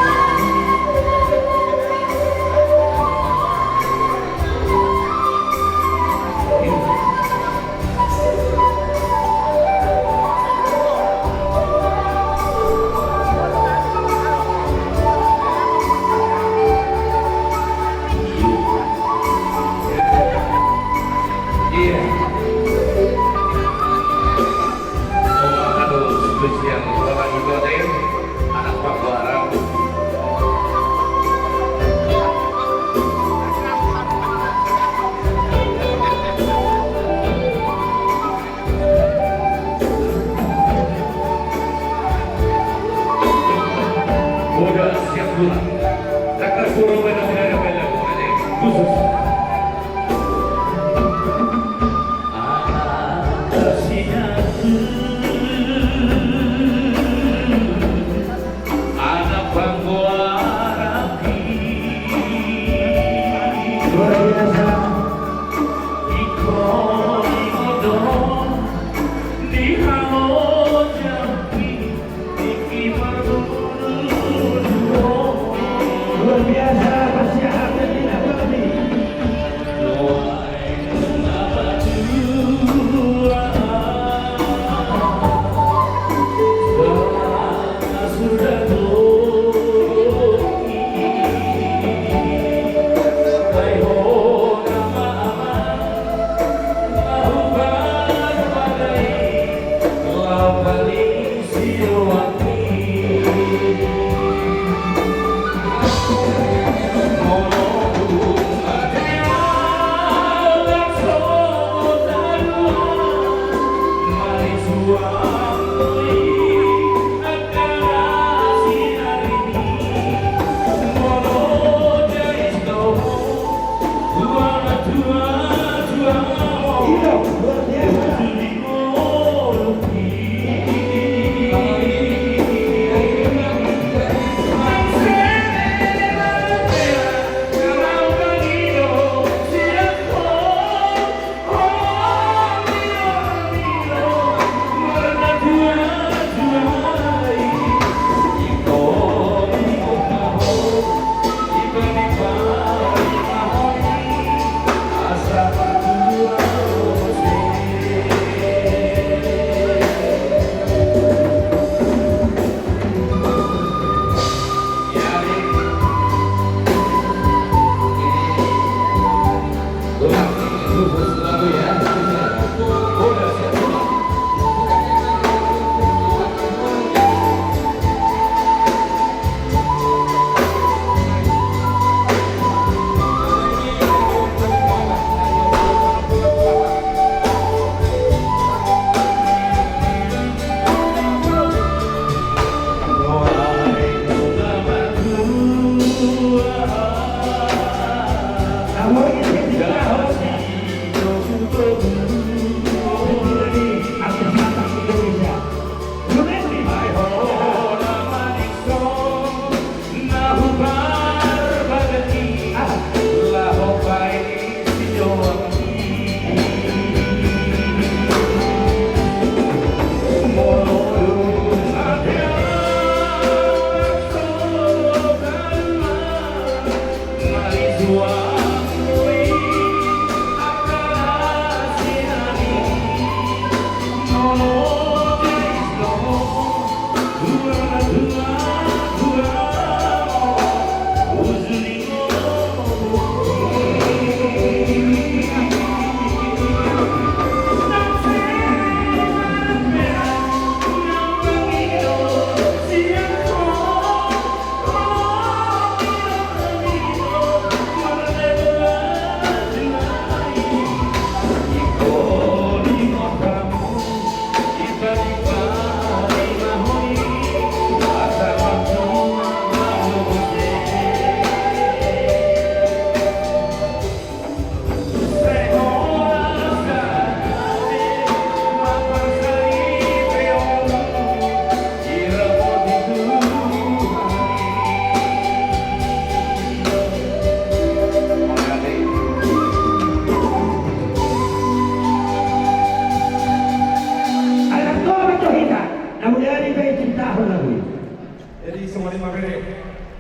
S6: Jadi semua lima bere,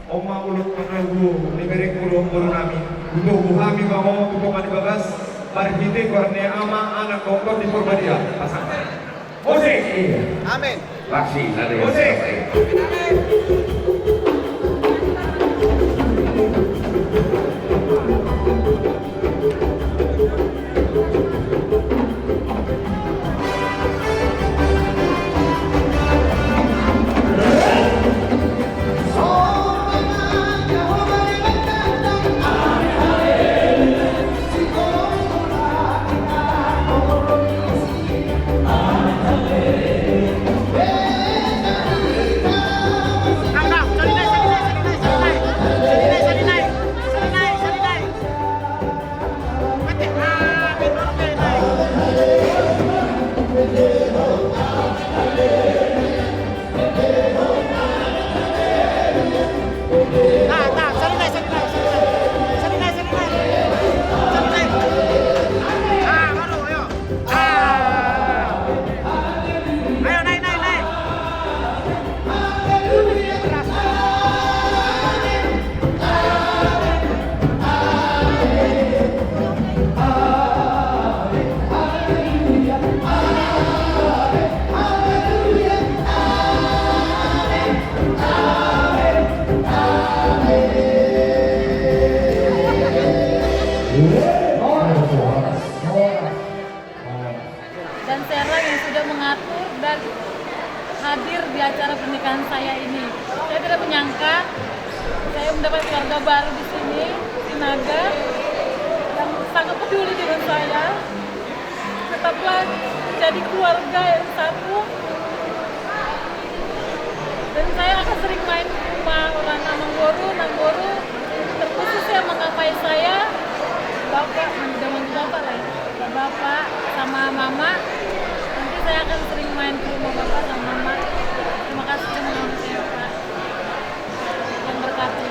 S6: oma ulut menunggu libere kulo nami. Untuk buhami kamu untuk mandi bagas, parkite korne ama anak kokot di Purbadia pasang. Musik.
S2: Amin.
S6: Laksi, ada yang selesai.
S19: Dan Serang yang sudah mengatur dan hadir di acara pernikahan saya ini. Saya tidak menyangka saya mendapat keluarga baru di sini, di Naga, yang sangat peduli dengan saya. Tetaplah jadi keluarga yang satu. Dan saya akan sering main ke rumah orang Nanggoro, terkhusus yang mengapai saya, Bapak, Bapak lah ya, Bapak sama Mama. Nanti saya akan sering main ke rumah Bapak sama Mama. Terima kasih sama saya, Pak, yang berkati.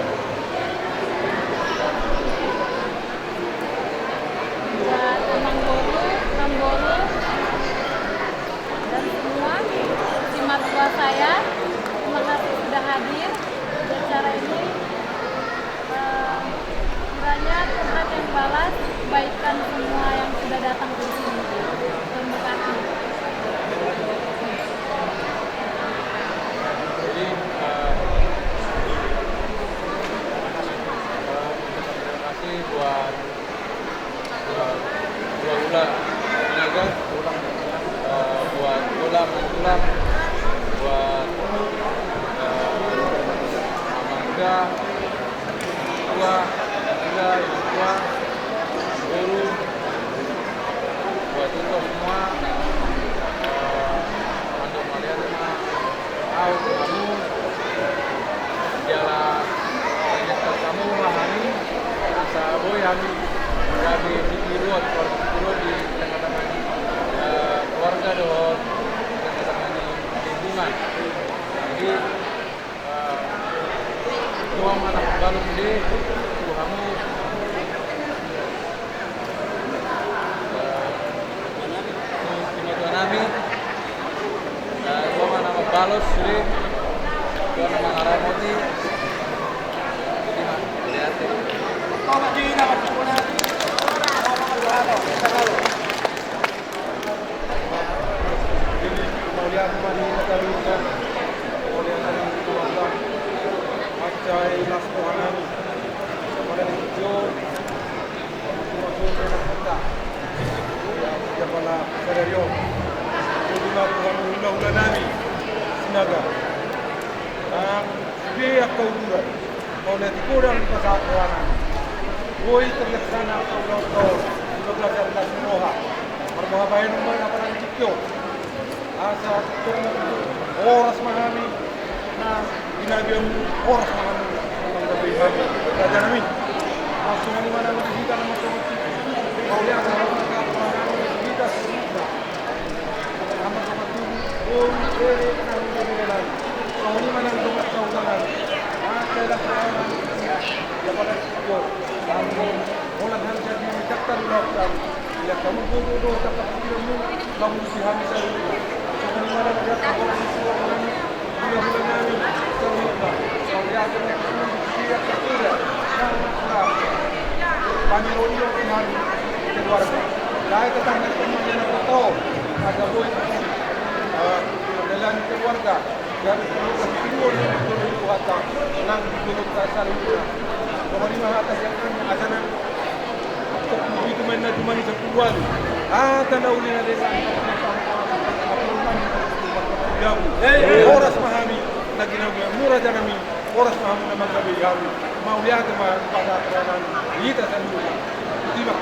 S19: Buat Nanggoro, dan semua si mertua saya, terima kasih sudah hadir di acara ini. Kiranya Tuhan yang balas kebaikan semua yang sudah datang ke sini. Terima kasih.
S20: Jadi terima kasih buat Ula Naga, buat Tulang, buat Amanda, tua, ibu tua, guru, buat untuk semua, untuk kalian semua, tahu kamu, dialah banyak kamu lahani, asa boy kami. Terus ini Tuhan mengarah moti. Lihat. Ini kemuliaan kembali kita kemuliaan dari Tuhan. Macai las Tuhan. Kepada itu kepala Serario Tuhan ulang-ulang nami sinaga biaya kauduran oleh kurang kesatuan boy terlaksana kaulah belajar semua permoha bayan umay apa nang cikyo asa oras mahami na ginagawang oras mahami ang gabi kami raja namin semua di mana kita nama semua oleh ang kita semua nama semua tu kenal dengan semua di mana semua saudagar kailan ya pada yo orang harus jadi daftar lockdown ya kamu bodoh dapat ilmu kamu sihami selalu semua di mana dia orang semua orang dia bulan ini semua saya akan dia terkira kami rollo sihami keluarga dahil ketanggal semuanya nak tahu ada boy dalam keluarga dan keluar dari kuasa nang duduk dasar itu kemarin atas yang ajaran itu mana cuma di sebuah tanah ulina desa oras mahami lagi nabi murah janami oras mahami nama gabi gabi mau lihat pada peranan kita sendiri tiba